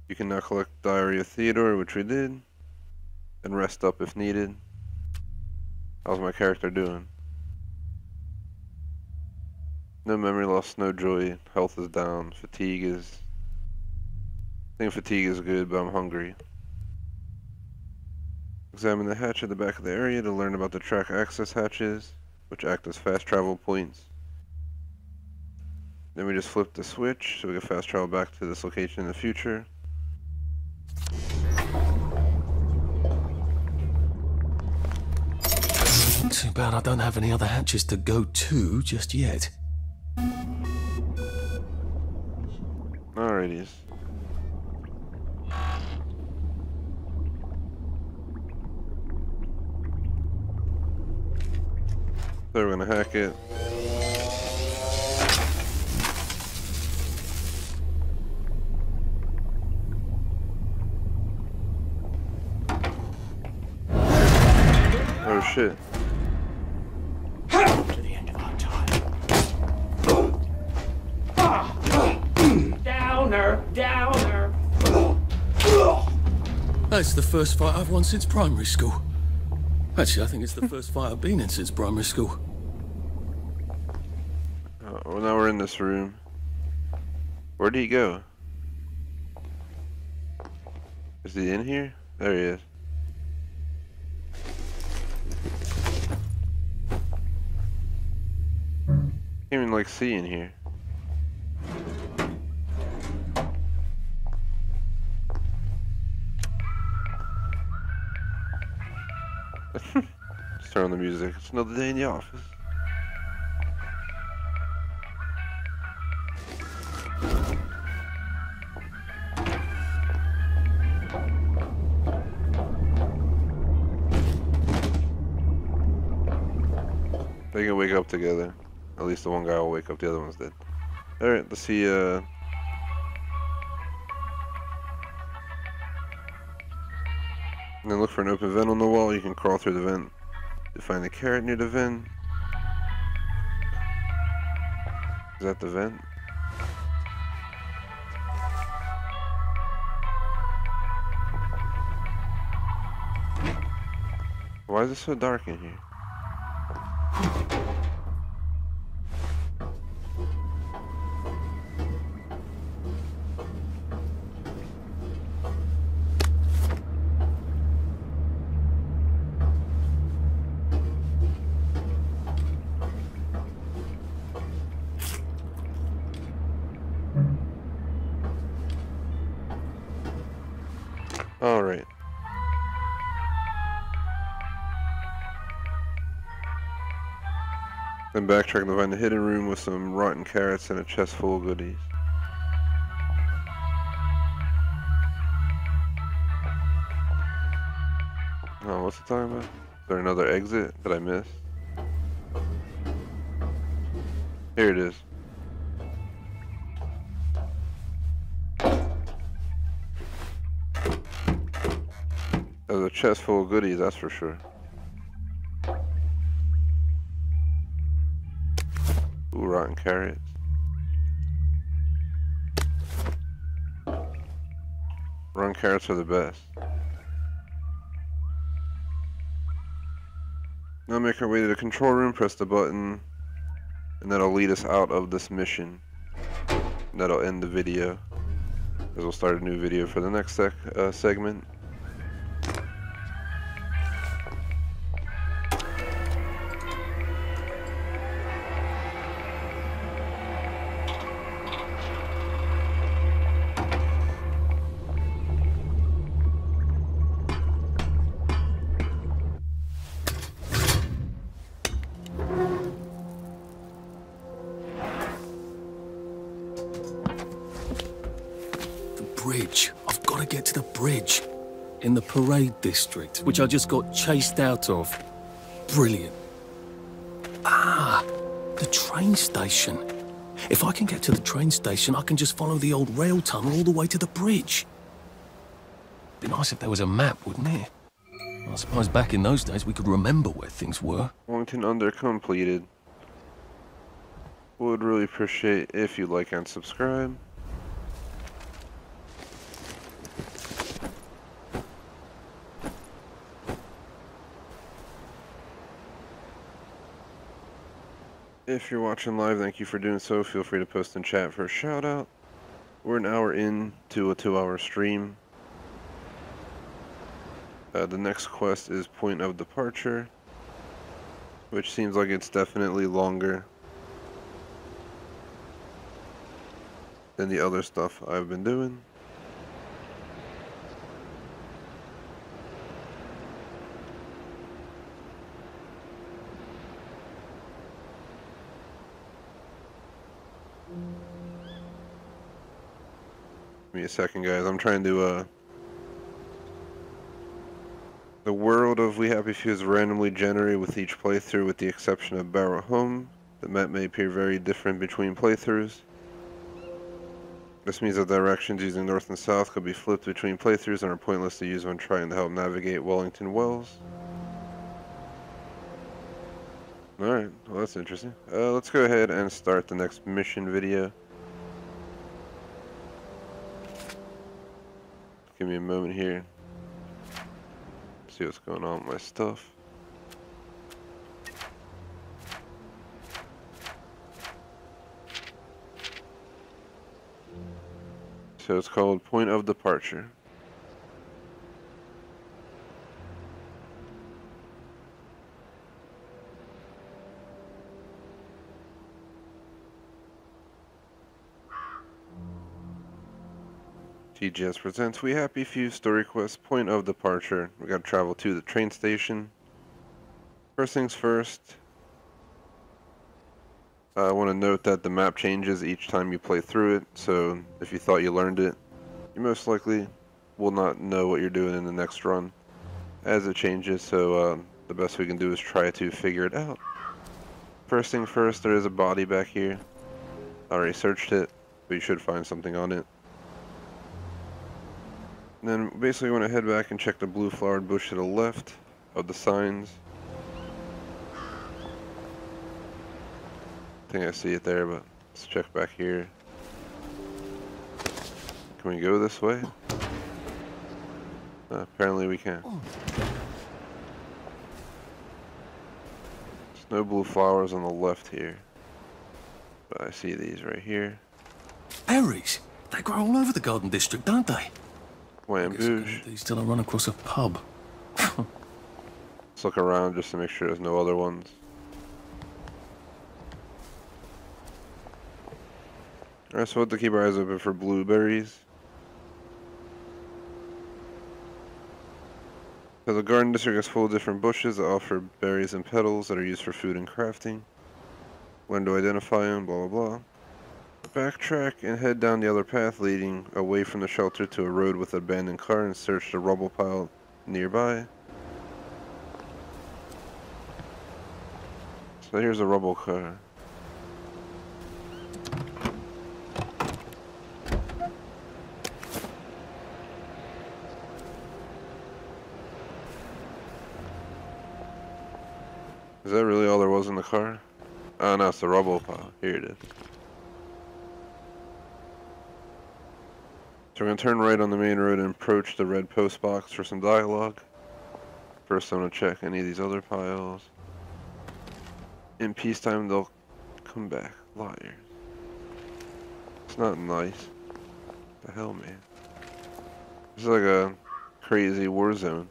You can now collect Diary of Theodore, which we did, and rest up if needed. How's my character doing? No memory loss, no joy, health is down, fatigue is... I think fatigue is good, but I'm hungry. Examine the hatch at the back of the area to learn about the track access hatches, which act as fast travel points. Then we just flip the switch so we can fast travel back to this location in the future. Too bad I don't have any other hatches to go to just yet. Alrighties. So we're gonna hack it. Oh shit. To the end of our time. Downer, downer. That's the first fight I've won since primary school. Actually, I think it's the first fight I've been in since primary school. Well, now we're in this room. Where'd he go? Is he in here? There he is. Can't even like see in here. Just turn on the music. It's another day in the office. They can wake up together. At least the one guy will wake up, the other one's dead. Alright, let's see, and then look for an open vent on the wall. You can crawl through the vent to find the carrot near the vent. Is that the vent? Why is it so dark in here? All right. Then backtracking to find the hidden room with some rotten carrots and a chest full of goodies. Oh, what's it talking about? Is there another exit that I missed? Here it is. There's a chest full of goodies, that's for sure. Ooh, rotten carrots. Rotten carrots are the best. Now make our way to the control room, press the button, and that'll lead us out of this mission. And that'll end the video, as we'll start a new video for the next segment. Bridge. I've got to get to the bridge. In the parade district, which I just got chased out of. Brilliant. Ah, the train station. If I can get to the train station, I can just follow the old rail tunnel all the way to the bridge. Be nice if there was a map, wouldn't it? I suppose back in those days we could remember where things were. Wellington under completed. Would really appreciate if you like and subscribe. If you're watching live, thank you for doing so. Feel free to post in chat for a shout out. We're an hour into a 2-hour stream. The next quest is Point of Departure, which seems like it's definitely longer than the other stuff I've been doing. Give me a second, guys. I'm trying to, the world of We Happy Few is randomly generated with each playthrough, with the exception of Barrow Home. The map may appear very different between playthroughs. This means that directions using north and south could be flipped between playthroughs and are pointless to use when trying to help navigate Wellington Wells. Alright, well that's interesting. Let's go ahead and start the next mission video. Give me a moment here. See what's going on with my stuff. So it's called Point of Departure. TGS presents We Happy Few story quest Point of Departure. We gotta travel to the train station. First things first, I want to note that the map changes each time you play through it, so if you thought you learned it, you most likely will not know what you're doing in the next run as it changes, so the best we can do is try to figure it out. First thing first, there is a body back here. I already searched it, but you should find something on it. And then basically want to head back and check the blue flowered bush to the left of the signs. I think I see it there, but Let's check back here. Can we go this way? Apparently we can. There's no blue flowers on the left here. But I see these right here. Berries? They grow all over the Garden District, don't they? Wamboosh. These till I run across a pub. Let's look around just to make sure there's no other ones. Alright, so we'll have to keep our eyes open for blueberries. So the garden district is full of different bushes that offer berries and petals that are used for food and crafting. Learn to identify them, blah blah blah. Backtrack and head down the other path leading away from the shelter to a road with an abandoned car and search the rubble pile nearby. So here's a rubble car. Is that really all there was in the car? Oh no, it's the rubble pile. Here it is. So we're going to turn right on the main road and approach the red post box for some dialogue. First I'm going to check any of these other piles. In peacetime they'll come back. Liars. It's not nice. What the hell, man? This is like a crazy war zone.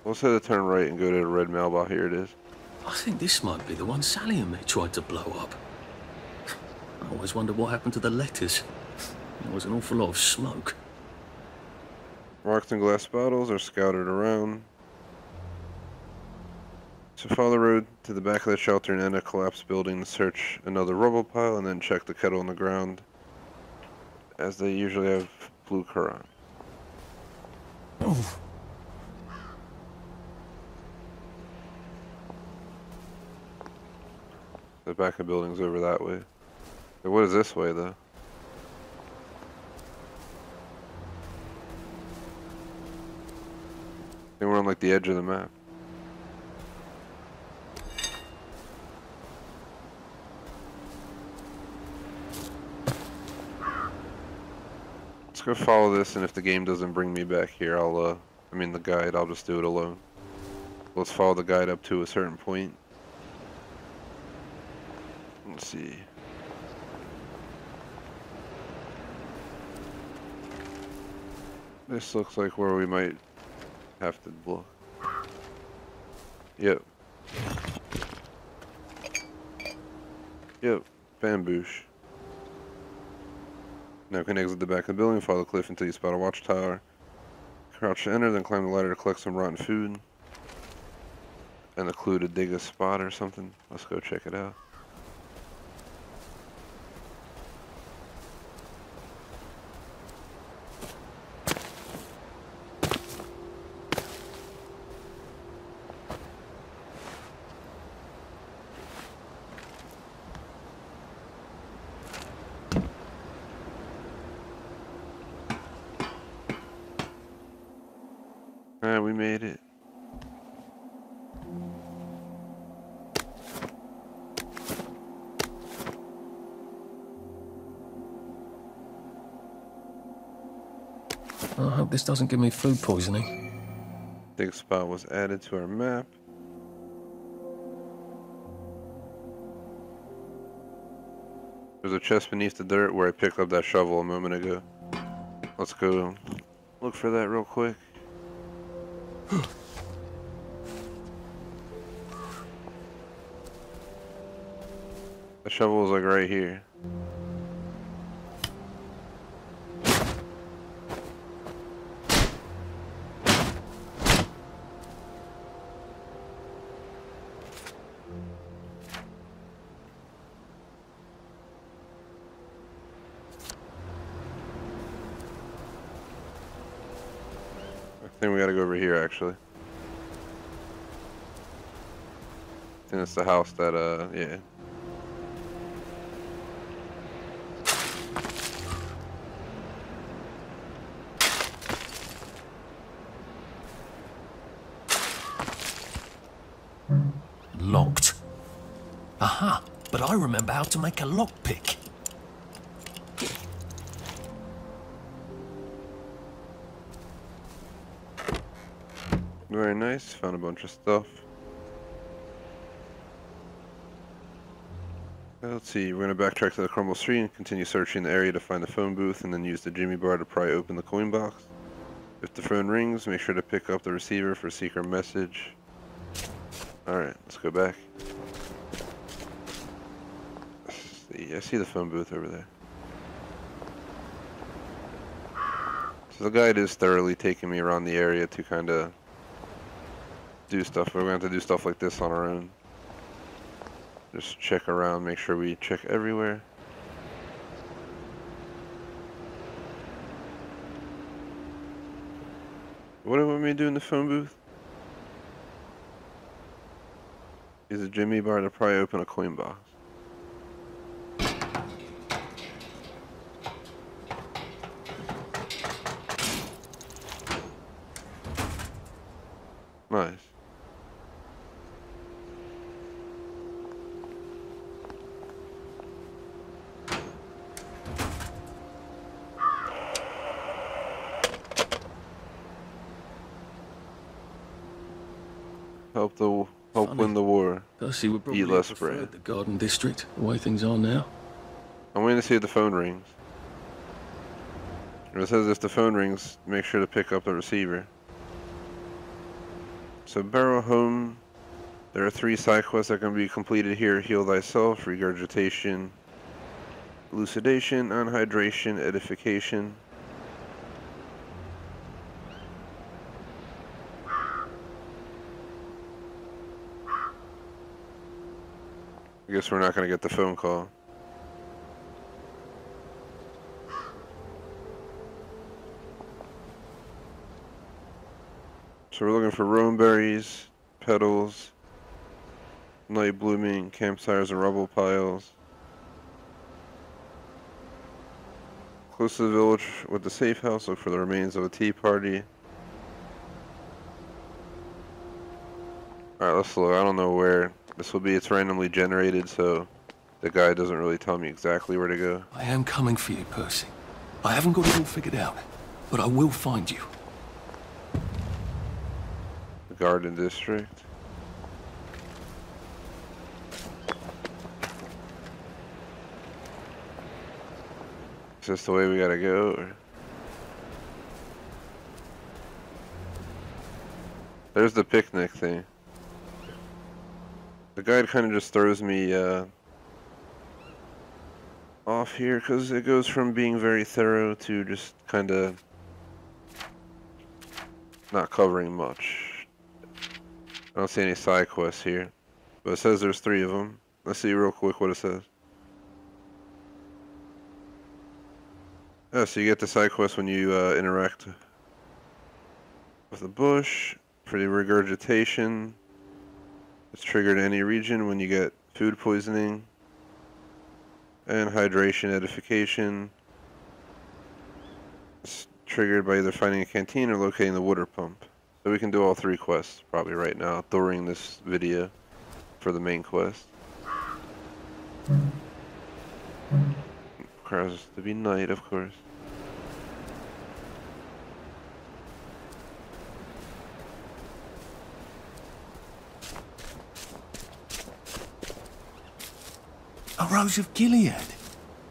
Let's head to turn right and go to the red mailbox. Here it is. I think this might be the one Sally and me tried to blow up. I always wondered what happened to the letters. There was an awful lot of smoke. Rocks and glass bottles are scattered around. So follow the road to the back of the shelter and enter a collapsed building to search another rubble pile and then check the kettle on the ground, as they usually have blue Quran. Oh. The back of the building's over that way. But what is this way, though? I think we're on like the edge of the map. Let's go follow this, and if the game doesn't bring me back here, the guide, I'll just do it alone. Let's follow the guide up to a certain point. Let's see. This looks like where we might have to look. Yep. Yep. Bamboosh. Now can exit the back of the building, follow the cliff until you spot a watchtower. Crouch to enter, then climb the ladder to collect some rotten food. And a clue to dig a spot or something. Let's go check it out. Alright, we made it. I hope this doesn't give me food poisoning. Dig spot was added to our map. There's a chest beneath the dirt where I picked up that shovel a moment ago. Let's go look for that real quick. The shovel is like right here. I think we gotta go over here actually. I think it's the house that, yeah. Locked. Aha, but I remember how to make a lockpick. Very nice, found a bunch of stuff. Let's see, we're going to backtrack to the crumble street and continue searching the area to find the phone booth and then use the Jimmy bar to pry open the coin box. If the phone rings, make sure to pick up the receiver for a secret message. Alright, let's go back. I see the phone booth over there. So the guide is thoroughly taking me around the area to kind of do stuff. We're going to have to do stuff like this on our own. Just check around, make sure we check everywhere. What do you want me to do in the phone booth? Use a Jimmy bar to pry open a coin box. Nice. Help win the war. Percy would probably Eat less prefer bread. the Garden District, the way things are now. I'm waiting to see if the phone rings. It says if the phone rings, make sure to pick up the receiver. So Barrow Home, there are 3 side quests that can be completed here. Heal Thyself, Regurgitation, Elucidation, Unhydration, Edification. I guess we're not going to get the phone call. So we're looking for romeberries, petals, night blooming, campfires and rubble piles. Close to the village with the safe house, look for the remains of a tea party. Alright, let's look. I don't know where this will be. It's randomly generated, so the guy doesn't really tell me exactly where to go. I am coming for you, Percy. I haven't got it all figured out, but I will find you. The Garden District. Is this the way we gotta go? Or? There's the picnic thing. The guide kind of just throws me off here because it goes from being very thorough to just kind of not covering much. I don't see any side quests here, but it says there's 3 of them. Let's see real quick what it says. Oh, so you get the side quest when you interact with the bush. For the regurgitation, it's triggered in any region when you get food poisoning. And hydration edification. It's triggered by either finding a canteen or locating the water pump. So we can do all 3 quests probably right now during this video for the main quest. Requires us to be night, of course. A Rose of Gilead.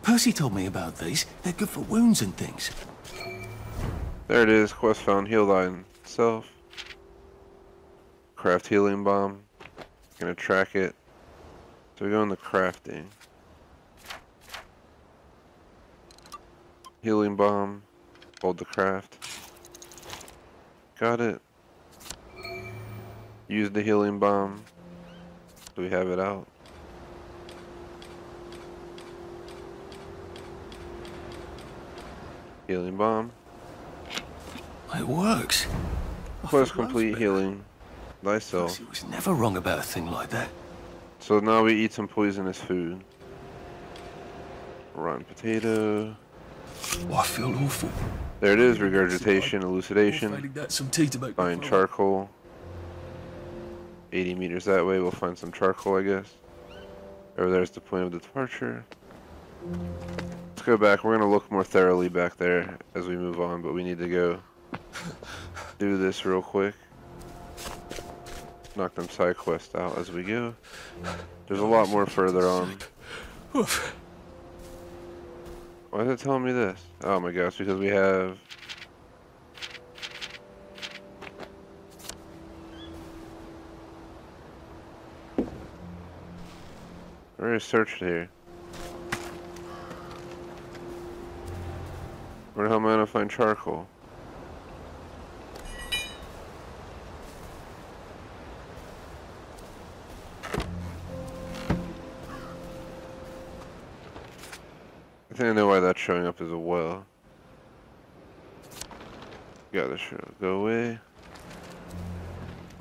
Percy told me about these. They're good for wounds and things. There it is. Quest found. Heal thyself. Craft healing bomb. Gonna track it. So we go into crafting. Healing bomb. Hold the craft. Got it. Use the healing bomb. Do we have it out? Healing bomb. It works. Quest complete. Healing thyself. Percy was never wrong about a thing like that. So now we eat some poisonous food. Rotten potato. Oh, I feel awful. There it is, regurgitation, elucidation. Failing that, some tea to make me Find throw up. charcoal. 80 meters that way, we'll find some charcoal, I guess. Over there's the point of departure. Let's go back. We're going to look more thoroughly back there as we move on, but we need to go do this real quick. Knock them side quests out as we go. There's a lot more further on. Why is it telling me this? Oh my gosh, because we have... I already searched here. Where the hell am I gonna find charcoal? I think I know why that's showing up as a well. Got this shit. Go away.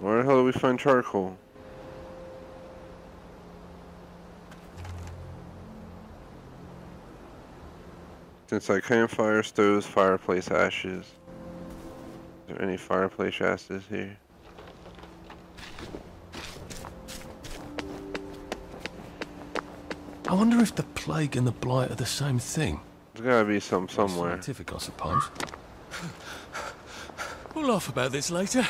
Where the hell do we find charcoal? Since like campfire, stoves, fireplace ashes. Is there any fireplace ashes here? I wonder if the plague and the blight are the same thing. There's gotta be some somewhere. Scientific, I suppose. We'll laugh about this later.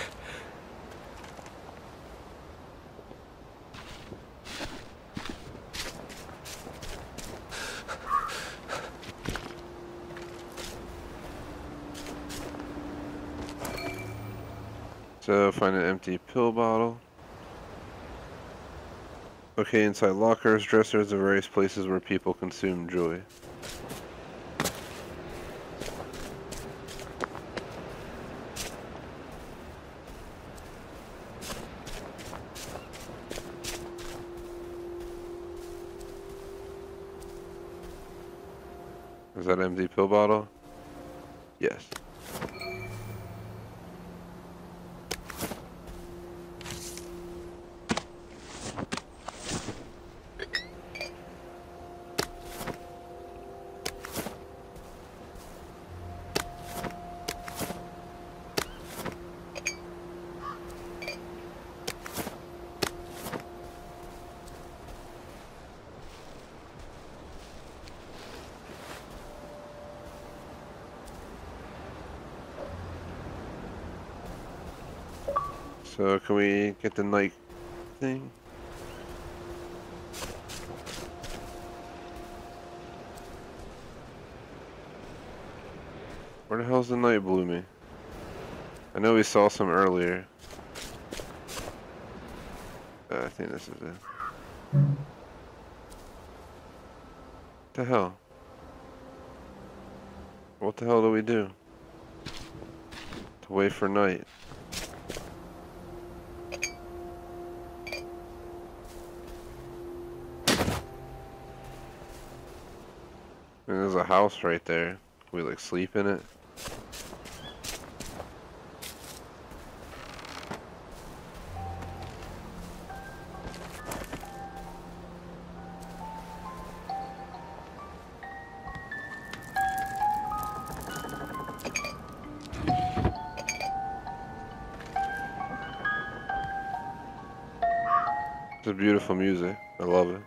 So, find an empty pill bottle. Okay, inside lockers, dressers, and various places where people consume joy. Is that an empty pill bottle? Yes. So can we get the night thing? Where the hell's the night blooming? I know we saw some earlier. I think this is it. What the hell? What the hell do we do? To wait for night. And there's a house right there. Can we like sleep in it? It's beautiful music. I love it.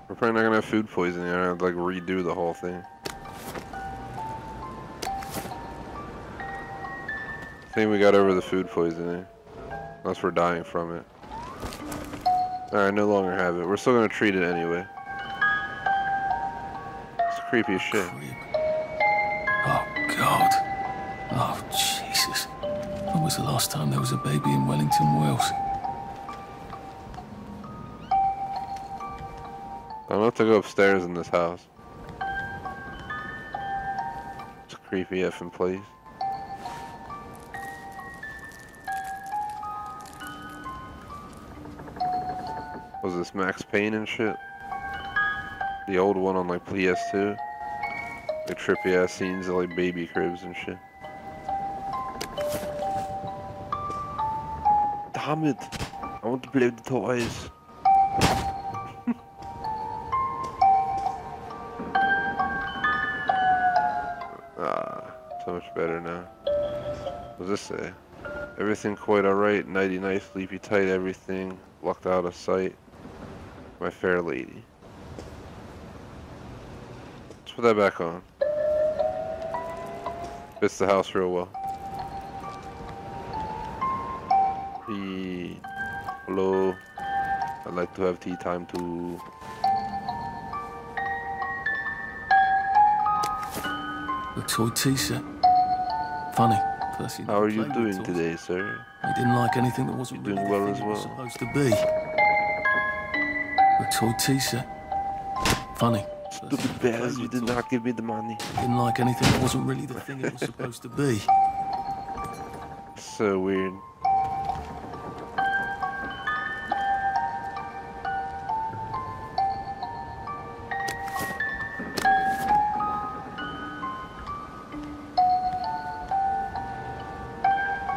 We're probably not gonna have food poisoning. I have to like redo the whole thing. I think we got over the food poisoning. Unless we're dying from it. Alright, no longer have it. We're still gonna treat it anyway. It's creepy as shit. Oh, God. Oh, Jesus. When was the last time there was a baby in Wellington, Wales? I don't have to go upstairs in this house. It's a creepy effing place. Was this Max Payne and shit? The old one on like PS2? Like trippy ass scenes of like baby cribs and shit. Damn it! I want to play with the toys. Ah, so much better now. What does this say? Everything quite alright, nighty night, sleepy tight, everything locked out of sight. My fair lady. Let's put that back on. Fits the house real well. Hello. I'd like to have tea time too. A toy tea set. Funny. Percy How are you doing today, sir? He didn't like anything that wasn't doing really well the as thing it was well. supposed to be. A toy tea set. Funny. Stupid bears, you did not give me the money. Didn't like anything that wasn't really the thing it was supposed to be. So weird.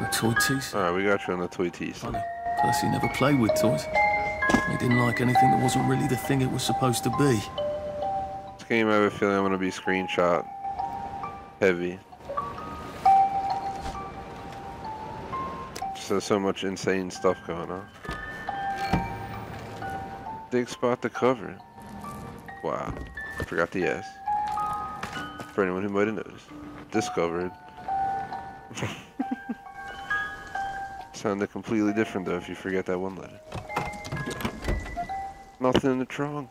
A toy tea set. Alright, we got you on the toy tea set. Funny. Percy never played with toys. He didn't like anything that wasn't really the thing it was supposed to be. This game, I have a feeling I'm gonna be screenshot heavy. Just there's so much insane stuff going on. Big spot to cover. Wow. I forgot the S. For anyone who might have noticed. Discovered. Sounded completely different though if you forget that one letter. Nothing in the trunk.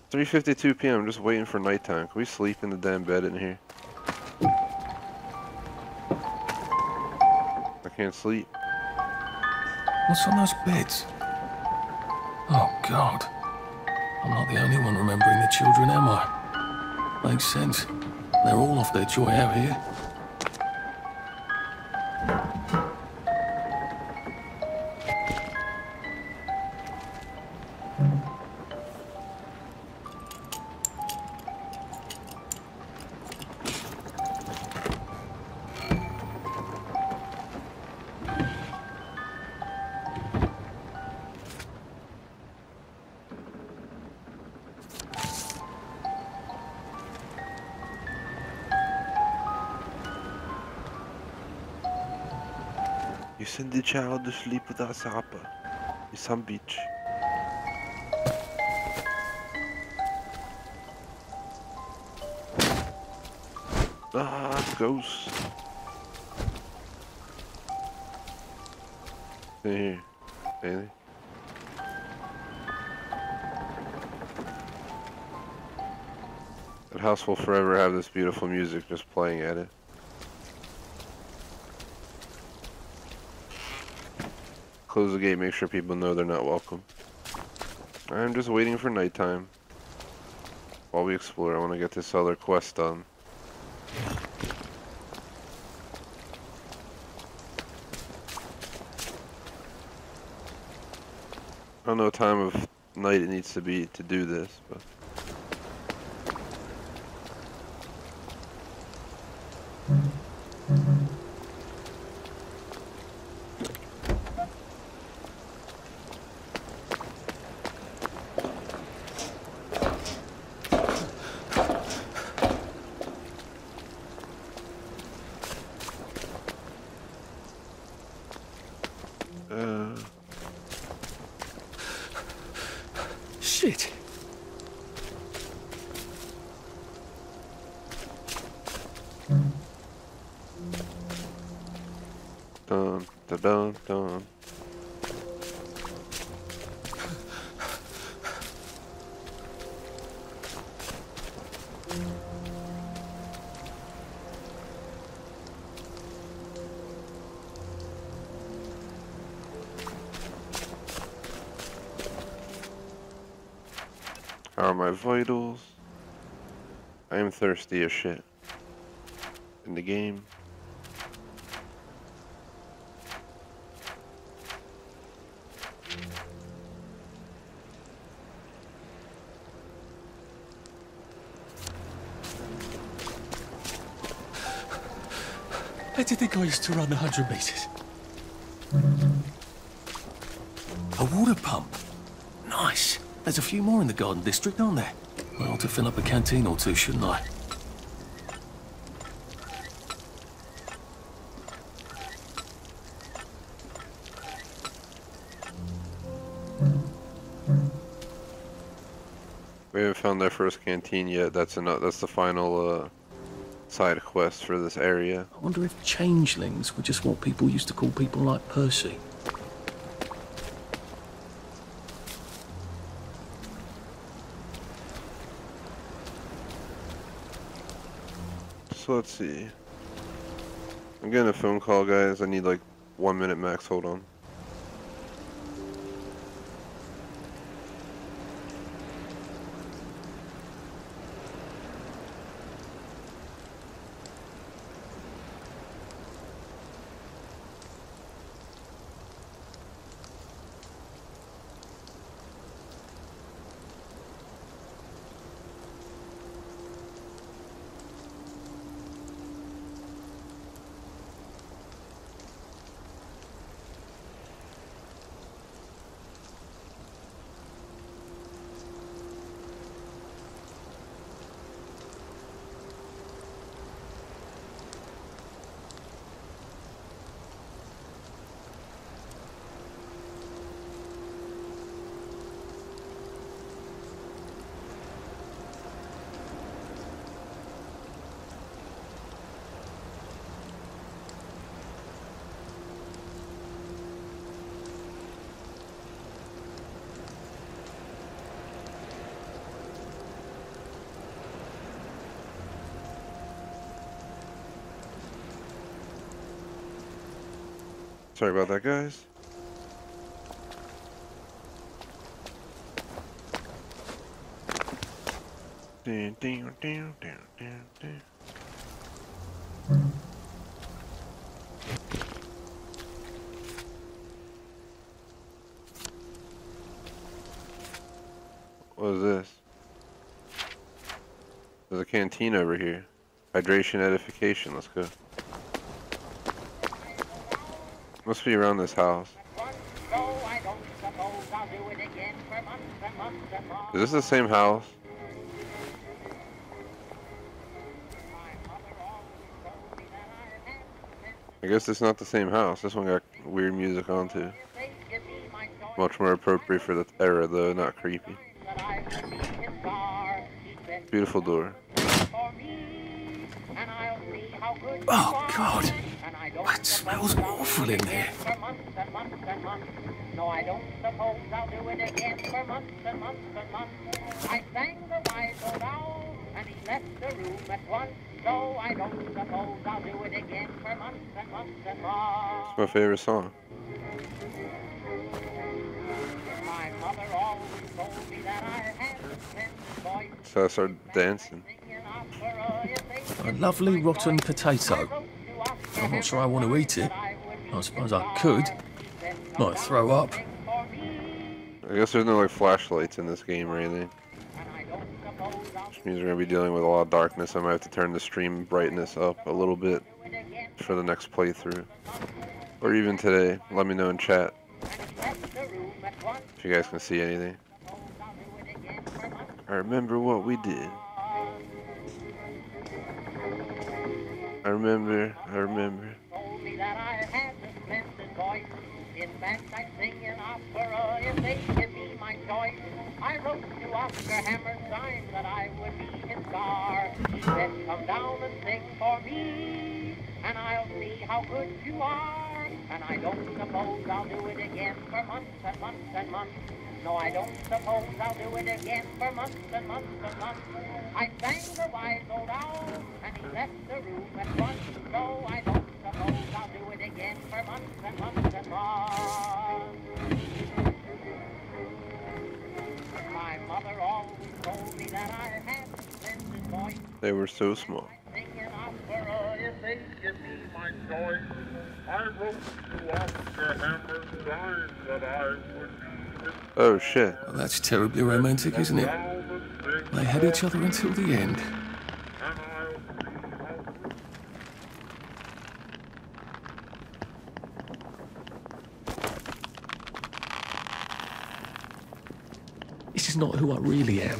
3:52 p.m. just waiting for nighttime. Can we sleep in the damn bed in here? I can't sleep. What's on those beds? Oh, God. I'm not the only one remembering the children, am I? Makes sense. They're all off their joy out here. You send the child to sleep with us, Papa. It's some beach. Ah, ghost. Stay here. Anything? That house will forever have this beautiful music just playing at it. Close the gate, make sure people know they're not welcome. I'm just waiting for nighttime. While we explore, I want to get this other quest done. I don't know what time of night it needs to be to do this, but... Shit. Dun, dun, dun, dun. How are my vitals? I am thirsty as shit. In the game. How do you think I used to run 100 metres? A water pump. Nice. There's a few more in the Garden District, aren't there? I ought to fill up a canteen or two, shouldn't I? We haven't found their first canteen yet. That's the final side quest for this area. I wonder if changelings were just what people used to call people like Percy. So let's see. I'm getting a phone call, guys. I need like 1 minute max. Hold on. Sorry about that, guys. What is this? There's a canteen over here. Hydration edification, let's go. Must be around this house. Is this the same house? I guess it's not the same house. This one got weird music on too. Much more appropriate for the era though, not creepy. Beautiful door. Oh God! That smells awful in there. No, I don't suppose I'll do it again for months and months and months. I sang the wise old owl, and he left the room at once. So I don't suppose I'll do it again for months and months and months. It's my favorite song. My mother always told me that I had a tender voice. So I started dancing. A lovely rotten potato. I'm not sure I want to eat it. I suppose I could. Might throw up. I guess there's no like flashlights in this game or anything. Which means we're gonna be dealing with a lot of darkness. I might have to turn the stream brightness up a little bit for the next playthrough. Or even today. Let me know in chat if you guys can see anything. I remember what we did. I remember. In fact, I sing an opera if they give me my choice. I wrote to Oscar Hammerstein that I would be his star. He said, come down and sing for me, and I'll see how good you are. And I don't suppose I'll do it again for months and months and months. No, I don't suppose I'll do it again for months and months and months. I sang the wise old owl, and he left the room at once. So I don't suppose I'll do it again for months and months and months. My mother always told me that I had a splendid voice. They were so small. Singing opera if they give me my choice. I wrote to Oscar Hammerstein that I would be. Oh shit. Well, that's terribly romantic, isn't it? They had each other until the end. This is not who I really am.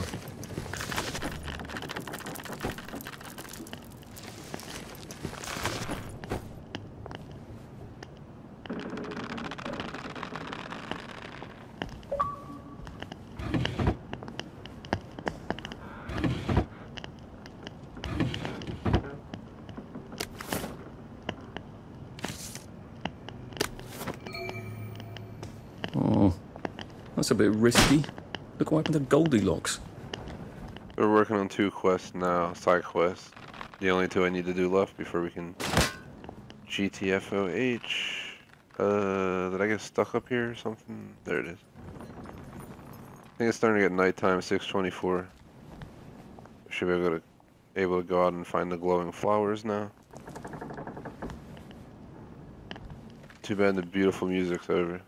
Oh, that's a bit risky. Look what happened to Goldilocks. We're working on 2 quests now, side quests. The only 2 I need to do left before we can GTFOH. Did I get stuck up here or something? There it is. I think it's starting to get nighttime, 6:24. Should be able to go out and find the glowing flowers now. Too bad the beautiful music's over.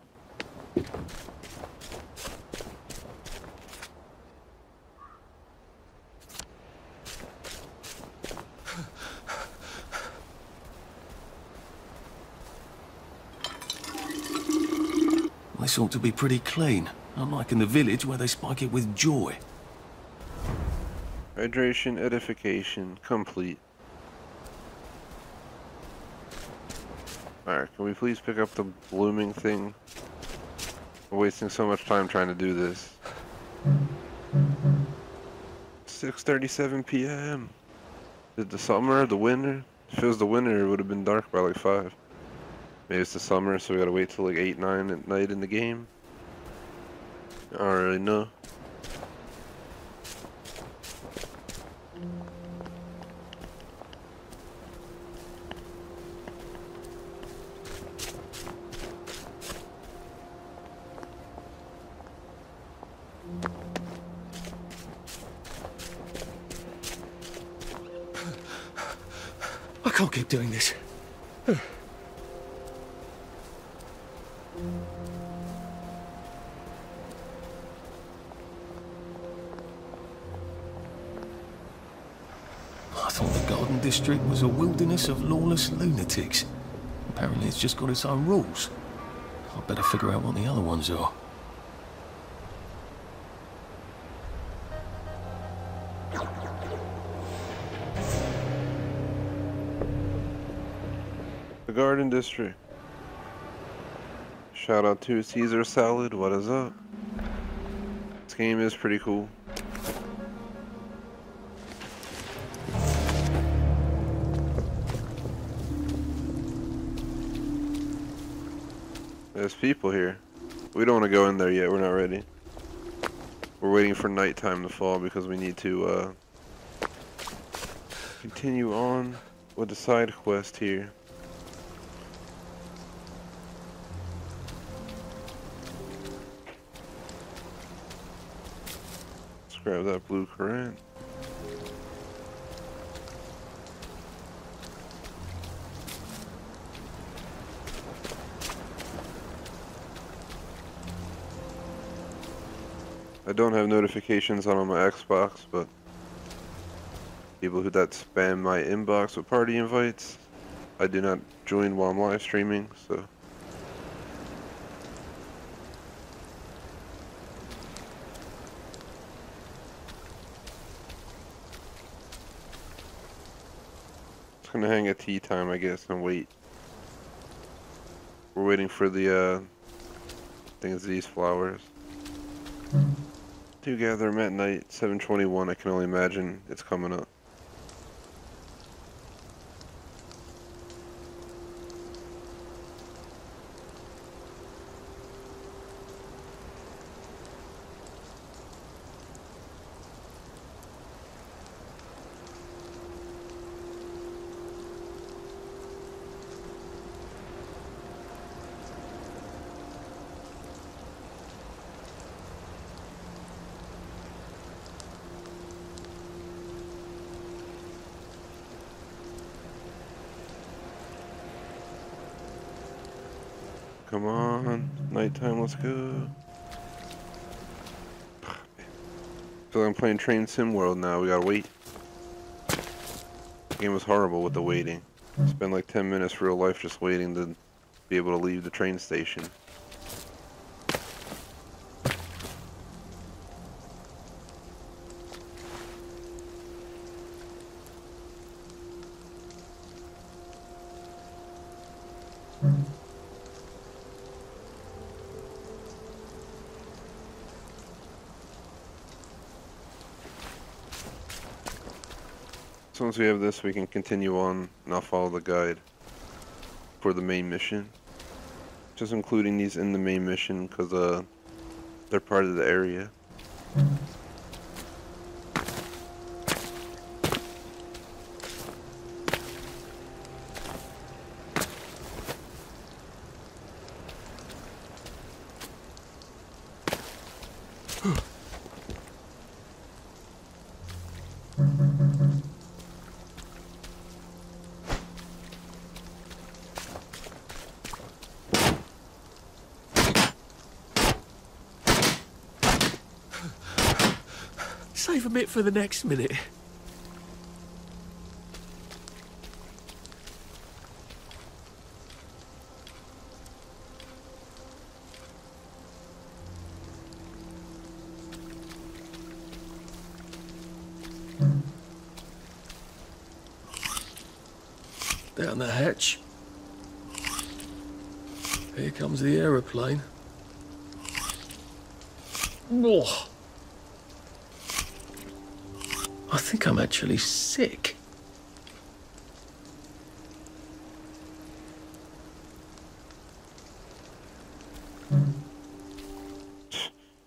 This ought to be pretty clean, unlike in the village where they spike it with joy. Hydration, edification, complete. Alright, can we please pick up the blooming thing? We're wasting so much time trying to do this. 6:37 p.m. Is it the summer, the winter? If it was the winter, it would have been dark by like 5. Maybe it's the summer, so we gotta wait till like 8, 9 at night in the game. I don't really know. I can't keep doing this. I thought the Garden District was a wilderness of lawless lunatics. Apparently it's just got its own rules. I'd better figure out what the other ones are. The Garden District. Shout out to Caesar Salad, what is up? This game is pretty cool. There's people here. We don't want to go in there yet, we're not ready. We're waiting for nighttime to fall because we need to continue on with the side quest here. Let's grab that blue current. I don't have notifications on my Xbox, but people that spam my inbox with party invites, I do not join while I'm live streaming, so. Just gonna hang at tea time, I guess, and wait. We're waiting for the, I think it's these flowers. To gather them at night, 7:21, I can only imagine it's coming up. Come on, nighttime, let's go. Feel like I'm playing Train Sim World now, we gotta wait. The game was horrible with the waiting. Spend like 10 minutes real life just waiting to be able to leave the train station. So once we have this, we can continue on, and I'll follow the guide for the main mission. Just including these in the main mission because they're part of the area. Save a bit for the next minute. Down the hatch. Here comes the aeroplane. Oh. I think I'm actually sick.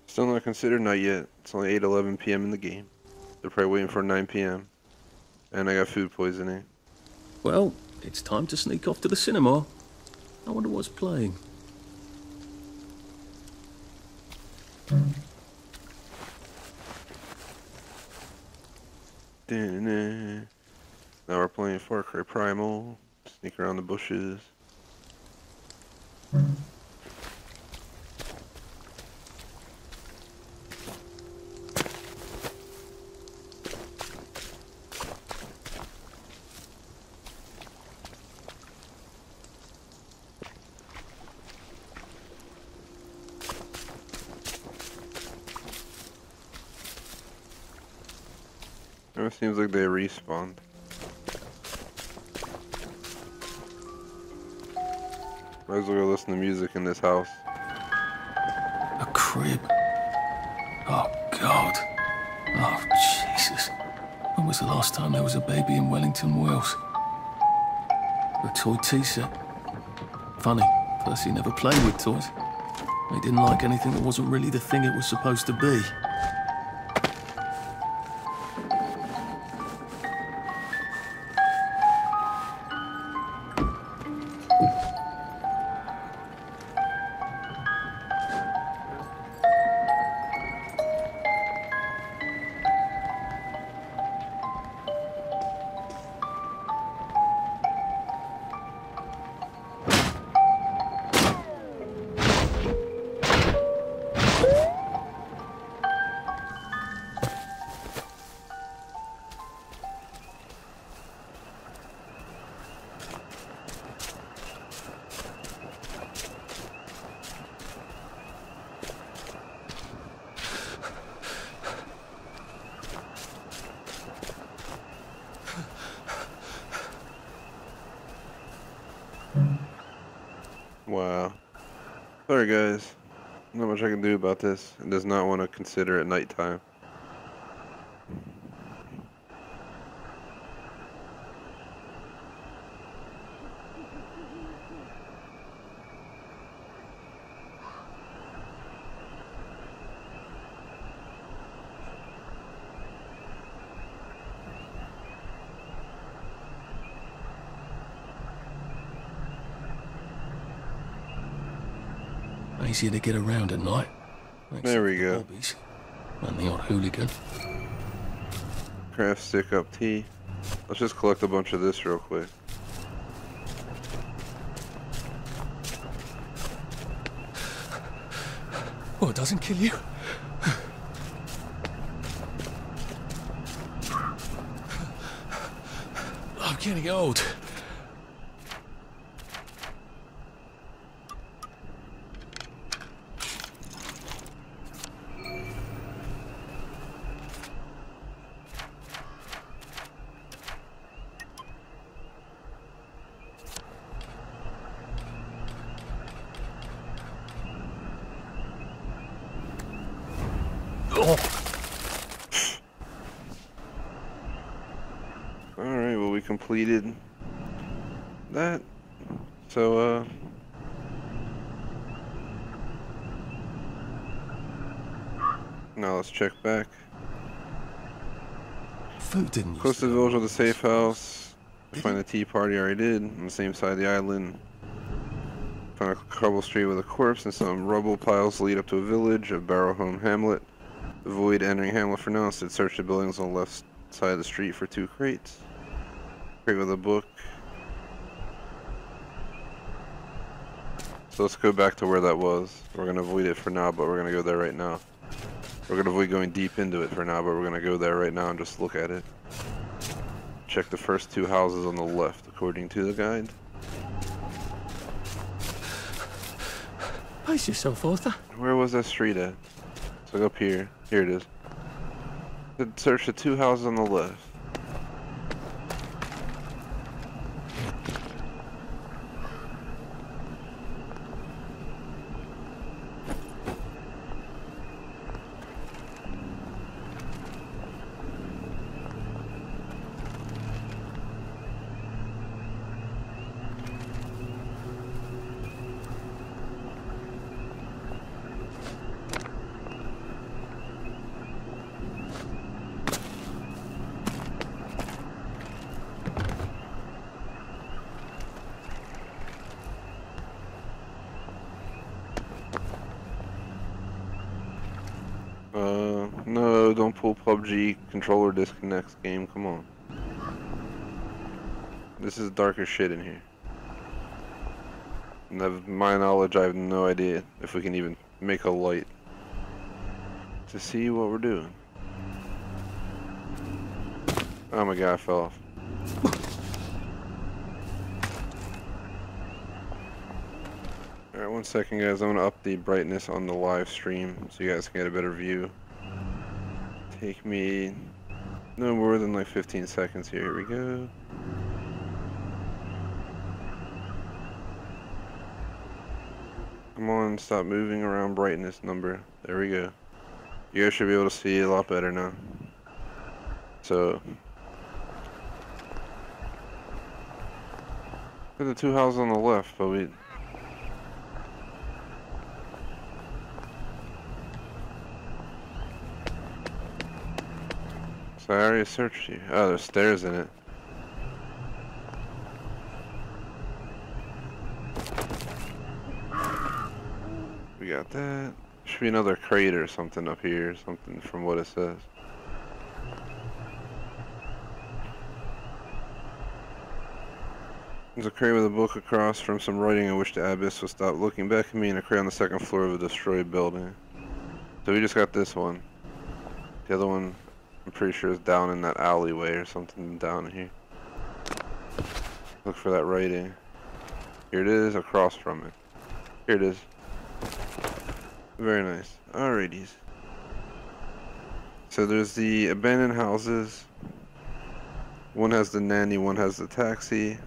Still not considered, not yet. It's only 8:11 p.m. in the game. They're probably waiting for 9 p.m. And I got food poisoning. Well, it's time to sneak off to the cinema. I wonder what's playing. Now we're playing Far Cry Primal. Sneak around the bushes. It seems like they respawned. Might as well go listen to music in this house. A crib. Oh, God. Oh, Jesus. When was the last time there was a baby in Wellington, Wales? A toy tea set. Funny, Percy never played with toys. He didn't like anything that wasn't really the thing it was supposed to be. Wow. Sorry guys. Not much I can do about this. It does not want to consider it nighttime. Easier to get around at night. There we go. Hobbies. And the odd hooligan. Craft stick up tea. Let's just collect a bunch of this real quick. Oh, it doesn't kill you? I'm getting old. Alright, well, we completed that. So, now let's check back. Food didn't Close to the village with a safe house. Find the tea party, I already did. On the same side of the island. Find a cobble street with a corpse and some rubble piles lead up to a village, a barrow home hamlet. Avoid entering hamlet for now. Instead, search the buildings on the left side of the street for 2 crates. Crate with a book. So let's go back to where that was. We're going to avoid it for now, but we're going to go there right now. We're going to avoid going deep into it for now, but we're going to go there right now and just look at it. Check the first 2 houses on the left, according to the guide. Pace yourself, Arthur. Where was that street at? So go up here. Here it is. Search the 2 houses on the left. No, don't pull PUBG, controller disconnects game, come on. This is dark as shit in here. And of my knowledge, I have no idea if we can even make a light to see what we're doing. Oh my god, I fell off. Alright, 1 second guys, I'm gonna up the brightness on the live stream so you guys can get a better view. Take me no more than like 15 seconds here. Here we go. Come on, stop moving around brightness number. There we go. You guys should be able to see a lot better now. So, look at the 2 houses on the left, but we... So I already searched you. Oh, there's stairs in it. We got that. Should be another crate or something up here, something from what it says. There's a crate with a book across from some writing in which the abbess will stop looking back at me, and a crate on the 2nd floor of a destroyed building. So we just got this one. The other one, I'm pretty sure is down in that alleyway or something down here. Look for that writing. Here it is, across from it. Here it is. Very nice. Alrighties. So there's the abandoned houses. One has the nanny, one has the taxi.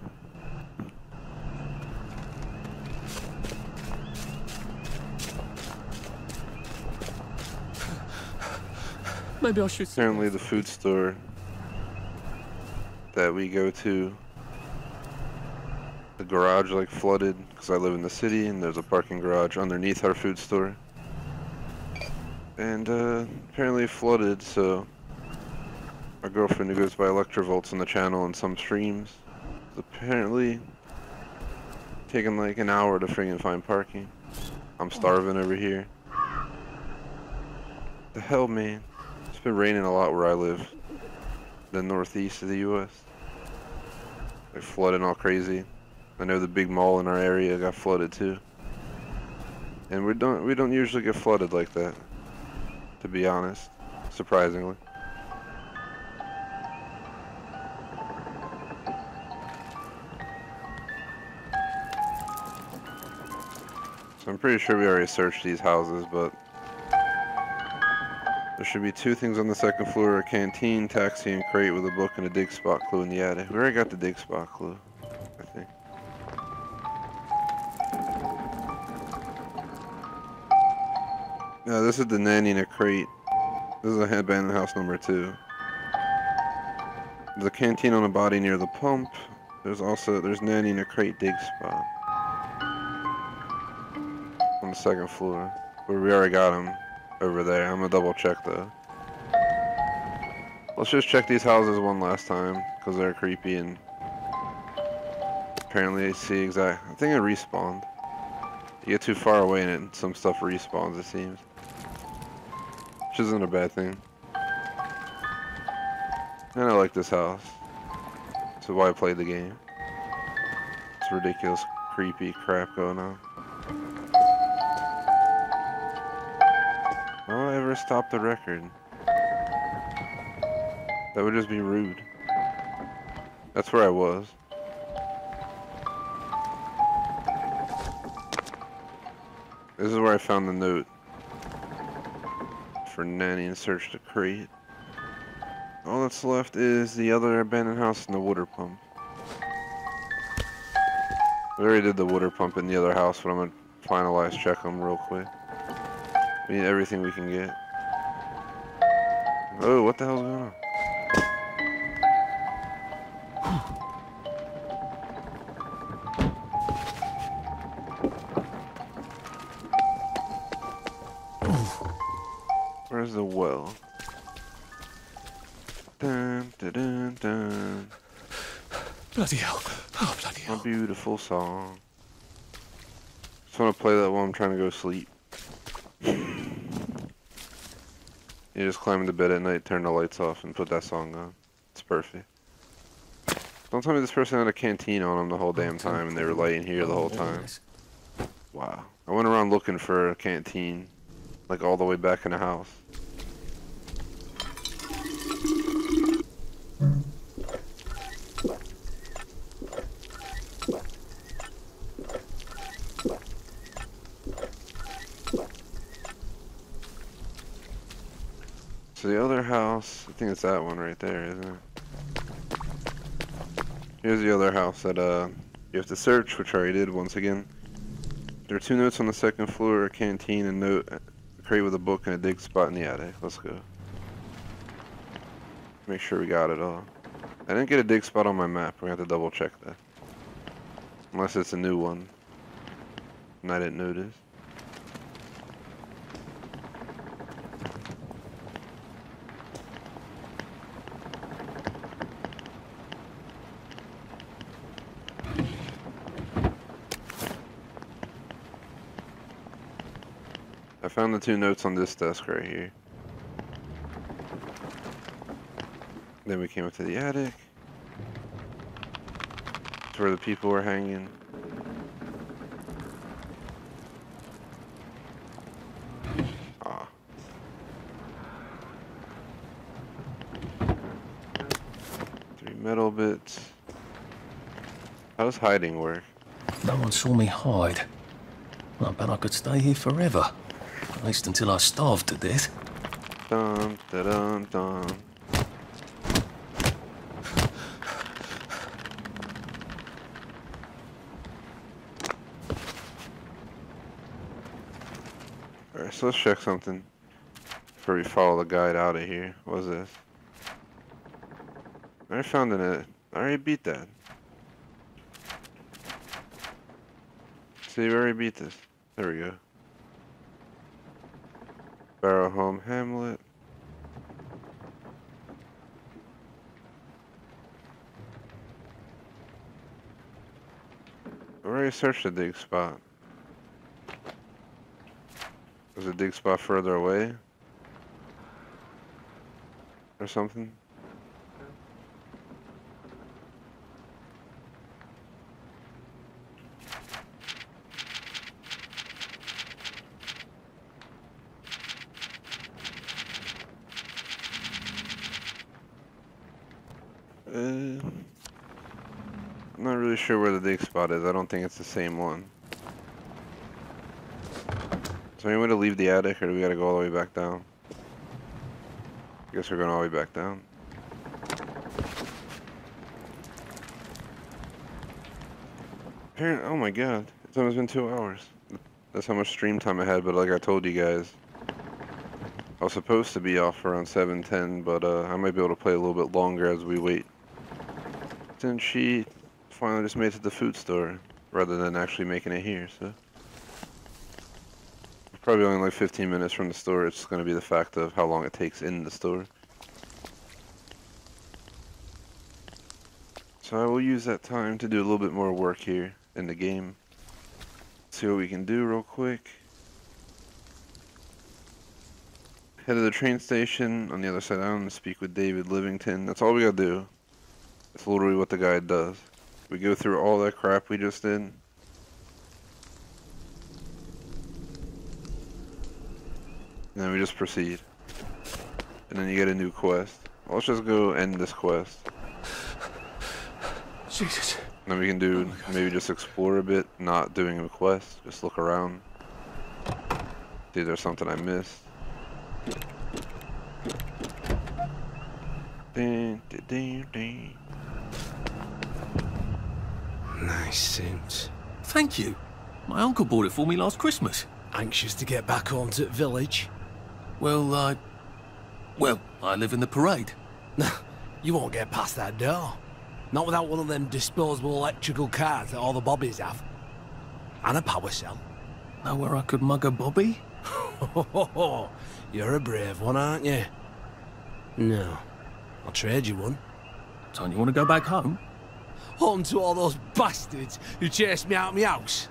Maybe I should... Apparently the food store that we go to, the garage like flooded because I live in the city and there's a parking garage underneath our food store. And apparently it flooded, so our girlfriend who goes by Electrovolts on the channel and some streams is apparently taking like an hour to friggin' find parking. I'm starving over here. The hell, man? It's been raining a lot where I live, the northeast of the U.S. Like flooding all crazy. I know the big mall in our area got flooded too. And we don't usually get flooded like that, to be honest, surprisingly. So I'm pretty sure we already searched these houses, but there should be 2 things on the 2nd floor: a canteen, taxi, and crate with a book and a dig spot clue in the attic. We already got the dig spot clue, I think. No, this is the nanny in a crate. This is a abandoned house number 2. There's a canteen on a body near the pump. There's Nanny in a crate dig spot. On the 2nd floor. Where we already got him over there. I'm gonna double check though. Let's just check these houses one last time, because they're creepy and apparently I see I think it respawned. You get too far away and some stuff respawns, it seems. Which isn't a bad thing. And I like this house. This is why I played the game. It's ridiculous, creepy crap going on. Why would I ever stop the record? That would just be rude. That's where I was. This is where I found the note for Nanny and searched the crate. All that's left is the other abandoned house and the water pump. We already did the water pump in the other house, but I'm gonna finalize check them real quick. We need everything we can get. Oh, what the hell's going on? Where's the well? Dun, dun, dun, dun. Bloody hell. Oh, bloody hell. A beautiful song. Just want to play that while I'm trying to go sleep. You just climb into bed at night, turn the lights off, and put that song on. It's perfect. Don't tell me this person had a canteen on them the whole damn time and they were laying here the whole time. Wow. I went around looking for a canteen, like all the way back in the house. So the other house, I think it's that one right there, isn't it? Here's the other house that you have to search, which I already did once again. There are 2 notes on the 2nd floor, a canteen, a note, a crate with a book, and a dig spot in the attic. Let's go. Make sure we got it all. I didn't get a dig spot on my map. We're gonna have to double check that. Unless it's a new one. And I didn't notice. I found the 2 notes on this desk right here. Then we came up to the attic. It's where the people were hanging. Ah. 3 metal bits. How does hiding work? No one saw me hide. I bet I could stay here forever. At least until I starved to death. Dun, da, dun, dun. Alright, so let's check something before we follow the guide out of here. What is this? I already found it. I already beat that. See, we already beat this. There we go. Barrow Home Hamlet. I already searched the dig spot. Is the dig spot further away? Or something? I'm not really sure where the dig spot is. I don't think it's the same one. Is there any way to leave the attic, or do we gotta go all the way back down? I guess we're going all the way back down. Oh my god, it's almost been 2 hours. That's how much stream time I had, but like I told you guys, I was supposed to be off around 7:10, but I might be able to play a little bit longer as we wait. Since she finally just made it to the food store rather than actually making it here, so probably only like 15 minutes from the store. It's going to be the fact of how long it takes in the store. So I will use that time to do a little bit more work here in the game. See what we can do real quick. Head to the train station on the other side of town to speak with David Livington. That's all we gotta do. That's literally what the guide does. We go through all that crap we just did. And then we just proceed. And then you get a new quest. Let's just go end this quest. Jesus. And then we can do maybe just explore a bit, not doing a quest. Just look around. See if there's something I missed. Nice suit. Thank you. My uncle bought it for me last Christmas. Anxious to get back home to the village? Well, I live in the parade. You won't get past that door. Not without one of them disposable electrical cars that all the bobbies have. And a power cell. Know where I could mug a bobby? You're a brave one, aren't you? No. I'll trade you one. Don't you want to go back home? Home to all those bastards who chased me out of my house.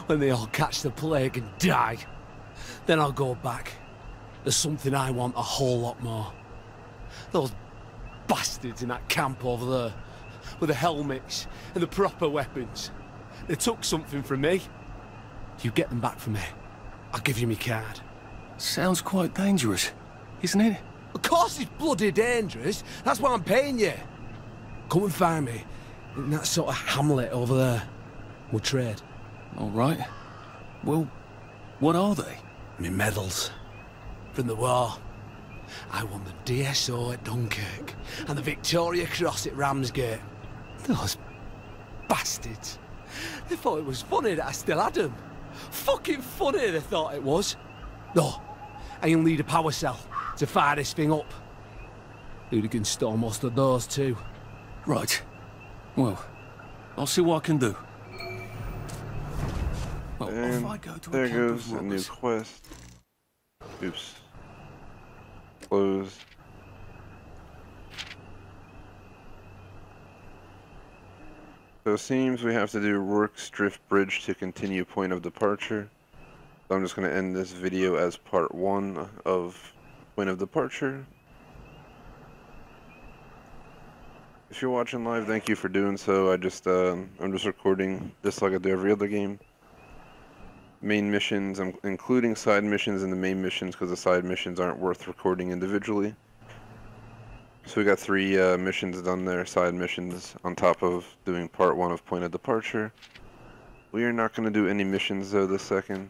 When they all catch the plague and die. Then I'll go back. There's something I want a whole lot more. Those bastards in that camp over there. With the helmets and the proper weapons. They took something from me. You get them back from me. I'll give you my card. Sounds quite dangerous, isn't it? Of course it's bloody dangerous. That's why I'm paying you. Come and find me in that sort of hamlet over there. We'll trade. All right. Well, what are they? My medals. From the war. I won the DSO at Dunkirk and the Victoria Cross at Ramsgate. Those bastards. They thought it was funny that I still had them. Fucking funny they thought it was. No, I'll need a power cell to fire this thing up. Hooligans stole most of those too. Right. Well, I'll see what I can do. Well, and if I go to there a goes a new quest. Oops. Close. So it seems we have to do Rourke's Drift Bridge to continue point of departure. So I'm just going to end this video as part 1 of point of departure. If you're watching live, thank you for doing so. I'm just recording just like I do every other game. Main missions, I'm including side missions in the main missions because the side missions aren't worth recording individually. So we got 3 missions done there, side missions, on top of doing part 1 of point of departure. We are not going to do any missions though this second.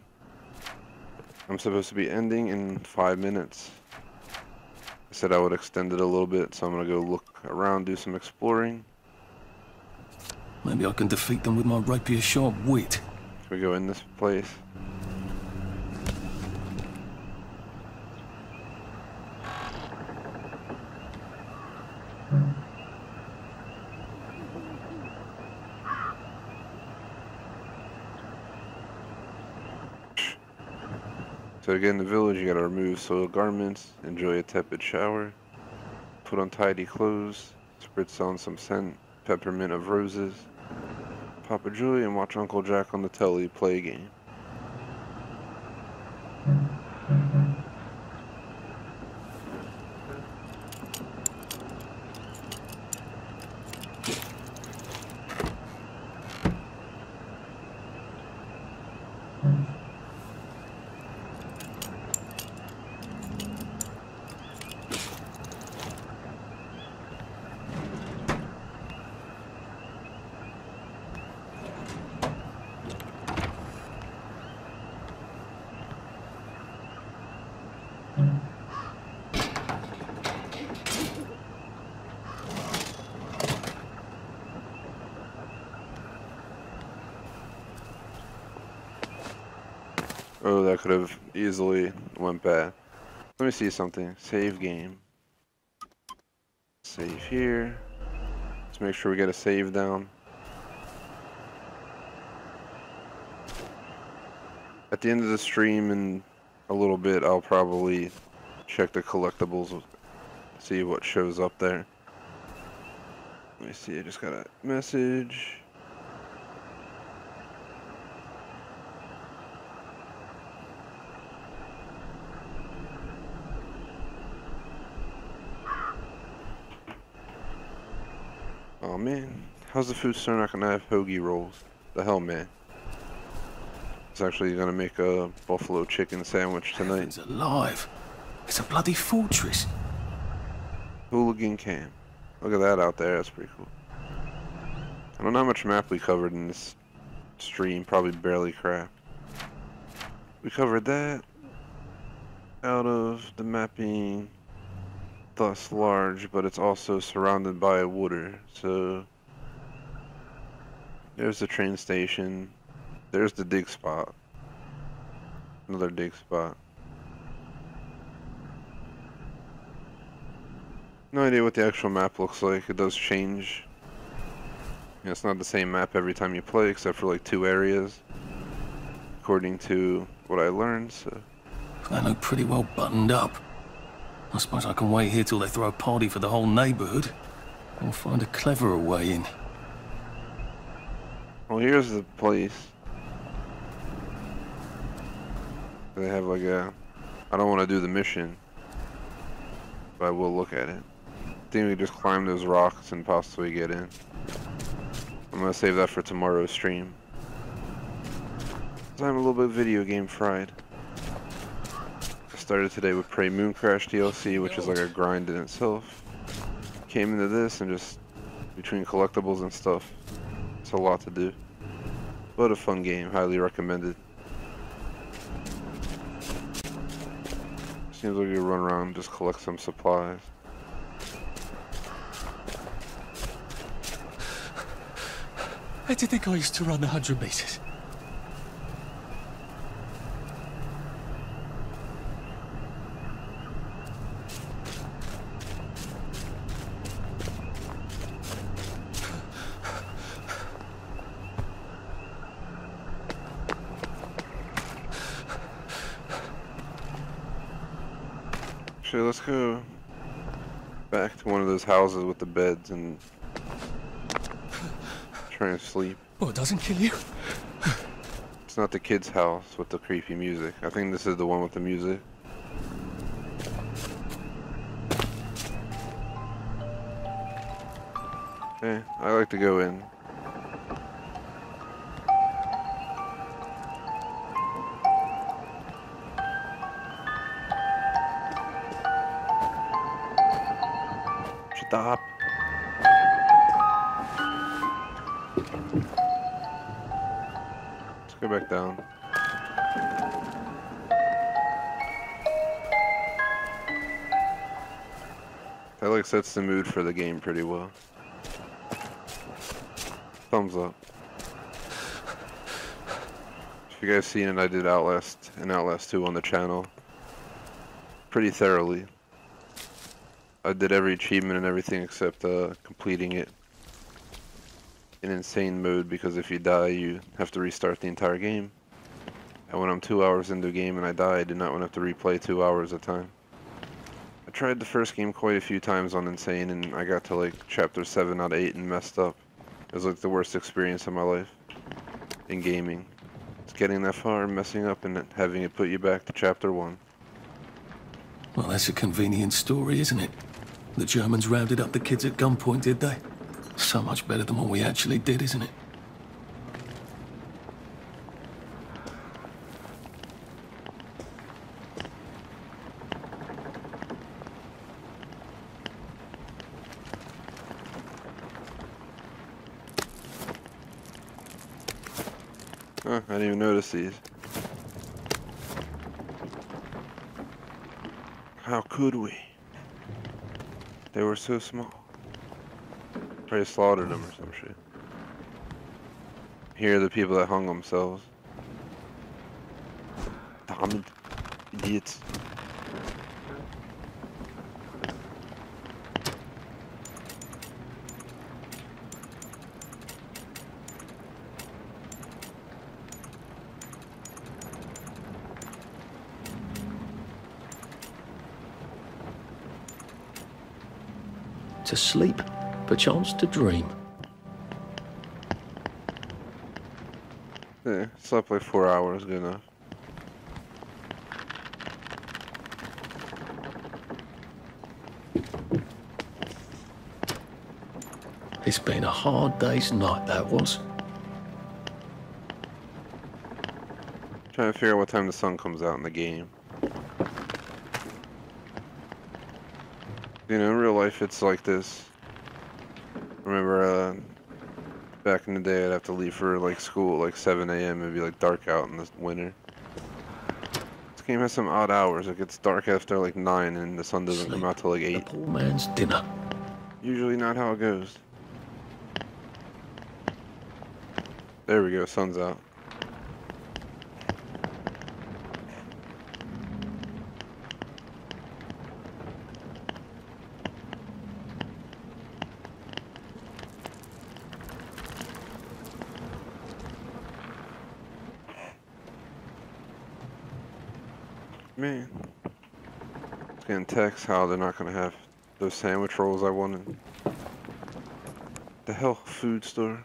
I'm supposed to be ending in 5 minutes. I said I would extend it a little bit, so I'm going to go look around, do some exploring. Maybe I can defeat them with my rapier-sharp wit. Can we go in this place? So to get in the village, you gotta remove soiled garments, enjoy a tepid shower, put on tidy clothes, spritz on some scent, peppermint of roses, pop a joy, and watch Uncle Jack on the telly play a game. Oh, that could have easily went bad. Let me see something. Save game. Save here. Let's make sure we get a save down. At the end of the stream in a little bit, I'll probably check the collectibles, see what shows up there. Let me see, I just got a message. Oh man, how's the food store not gonna have hoagie rolls? The hell, man. It's actually gonna make a buffalo chicken sandwich tonight. It's alive. It's a bloody fortress. Hooligan Camp. Look at that out there, that's pretty cool. I don't know how much map we covered in this stream, probably barely crap. We covered that out of the map being thus large, but it's also surrounded by water, so there's the train station, there's the dig spot, another dig spot. No idea what the actual map looks like. It does change. You know, it's not the same map every time you play, except for like 2 areas, according to what I learned. So They look pretty well buttoned up. I suppose I can wait here till they throw a party for the whole neighborhood. Or find a cleverer way in. well, here's the place. They have like a... I don't want to do the mission, but I will look at it. I think we just climb those rocks and possibly get in. I'm gonna save that for tomorrow's stream. 'Cause I'm a little bit video game fried. I started today with Prey Moon Crash DLC, which is like a grind in itself. Came into this and just between collectibles and stuff, it's a lot to do. But a fun game, highly recommended. Seems like you run around and just collect some supplies. How do you think I used to run 100 meters? Actually, let's go back to one of those houses with the beds and try and sleep. Oh, it doesn't kill you? It's not the kid's house with the creepy music. I think this is the one with the music. Okay, I like to go in. Stop. Let's go back down. That like sets the mood for the game pretty well. Thumbs up. If you guys seen it, I did Outlast and Outlast 2 on the channel pretty thoroughly. I did every achievement and everything except completing it in insane mode, because if you die you have to restart the entire game. And when I'm 2 hours into a game and I die, I do not want to have to replay 2 hours at a time. I tried the first game quite a few times on insane and I got to like chapter 7 out of 8 and messed up. It was like the worst experience of my life in gaming. It's getting that far, messing up, and having it put you back to chapter 1. Well, that's a convenient story, isn't it? The Germans rounded up the kids at gunpoint, did they? So much better than what we actually did, isn't it? Huh, I didn't even notice these. How could we? They were so small. Probably slaughtered them or some shit. Here are the people that hung themselves. Damn it. Idiots. to sleep, perchance to dream. Yeah, slept like 4 hours, good enough. It's been a hard day's night, that was. Trying to figure out what time the sun comes out in the game. You know, in real life it's like this. Remember, back in the day I'd have to leave for like school at like 7 a.m. It'd be like dark out in the winter. This game has some odd hours. It gets dark after like 9 and the sun doesn't come out till like 8. The poor man's dinner. Usually not how it goes. There we go, sun's out. Man, it's getting texts how they're not gonna have those sandwich rolls I wanted. The health food store.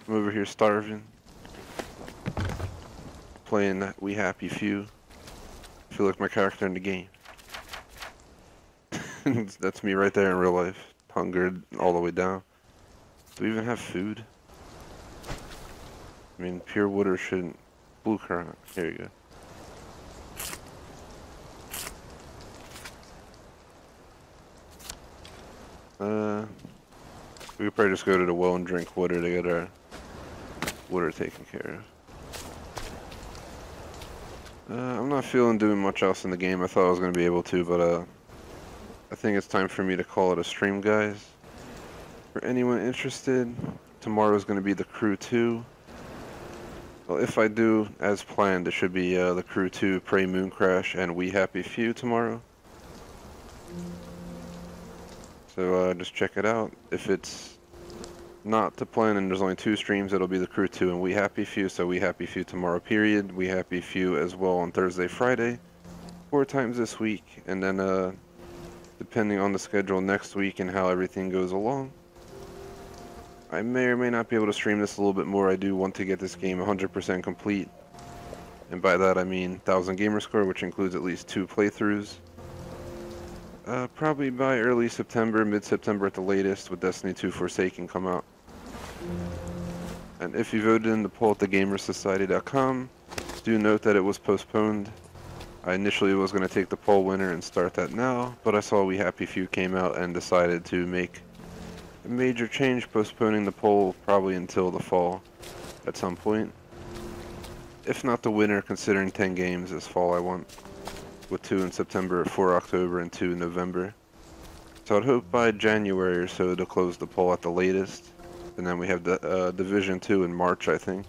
I'm over here starving. Playing that We Happy Few. I feel like my character in the game. That's me right there in real life. Hungered all the way down. Do we even have food? I mean, pure water shouldn't... Blue currant. Here you go. We could probably just go to the well and drink water to get our water taken care of. I'm not feeling doing much else in the game. I thought I was going to be able to, but I think it's time for me to call it a stream, guys. For anyone interested, tomorrow's going to be the Crew 2. Well, if I do as planned, it should be the Crew 2, Prey Moon Crash, and We Happy Few tomorrow. So just check it out. If it's not to plan and there's only 2 streams, it'll be the Crew 2 and We Happy Few. So We Happy Few tomorrow, period. We Happy Few as well on Thursday, Friday. 4 times this week. And then depending on the schedule next week and how everything goes along, I may or may not be able to stream this a little bit more. I do want to get this game 100% complete. And by that I mean 1000 gamer score, which includes at least 2 playthroughs. Probably by early September, mid-September at the latest, with Destiny 2 Forsaken come out. And if you voted in the poll at thegamersociety.com, do note that it was postponed. I initially was going to take the poll winner and start that now, but I saw We Happy Few came out and decided to make a major change, postponing the poll probably until the fall at some point. If not the winner, considering 10 games is fall I want, with 2 in September, 4 October, and 2 in November. So I'd hope by January or so to close the poll at the latest. And then we have the Division 2 in March, I think.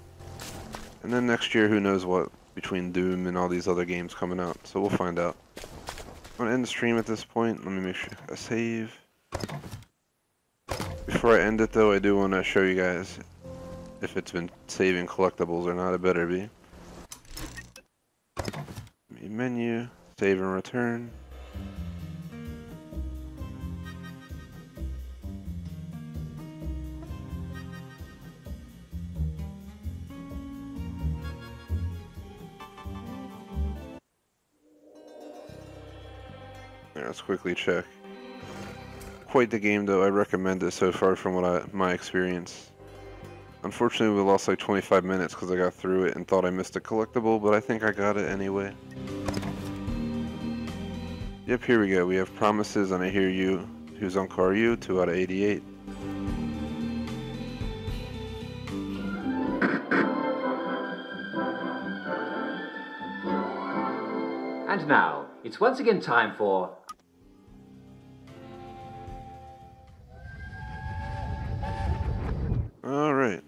And then next year, who knows what, between Doom and all these other games coming out. So we'll find out. I'm going to end the stream at this point. Let me make sure I save. Before I end it though, I do want to show you guys if it's been saving collectibles or not. It better be. Menu, save and return. Let's quickly check. Quite the game though. I recommend it so far from what my experience. Unfortunately, we lost like 25 minutes because I got through it and thought I missed a collectible, but I think I got it anyway. Yep, here we go. We have Promises and I Hear You. Who's on Car You? 2 out of 88. And now, it's once again time for... Alright.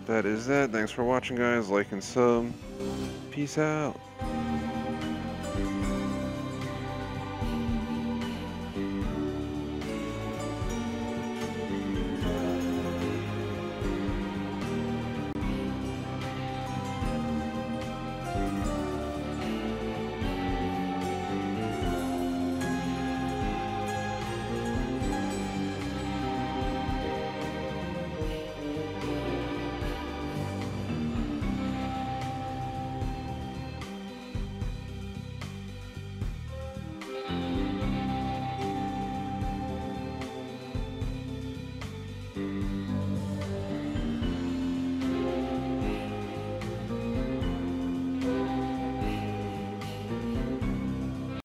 That is that. Thanks for watching, guys. Like and sub. Peace out.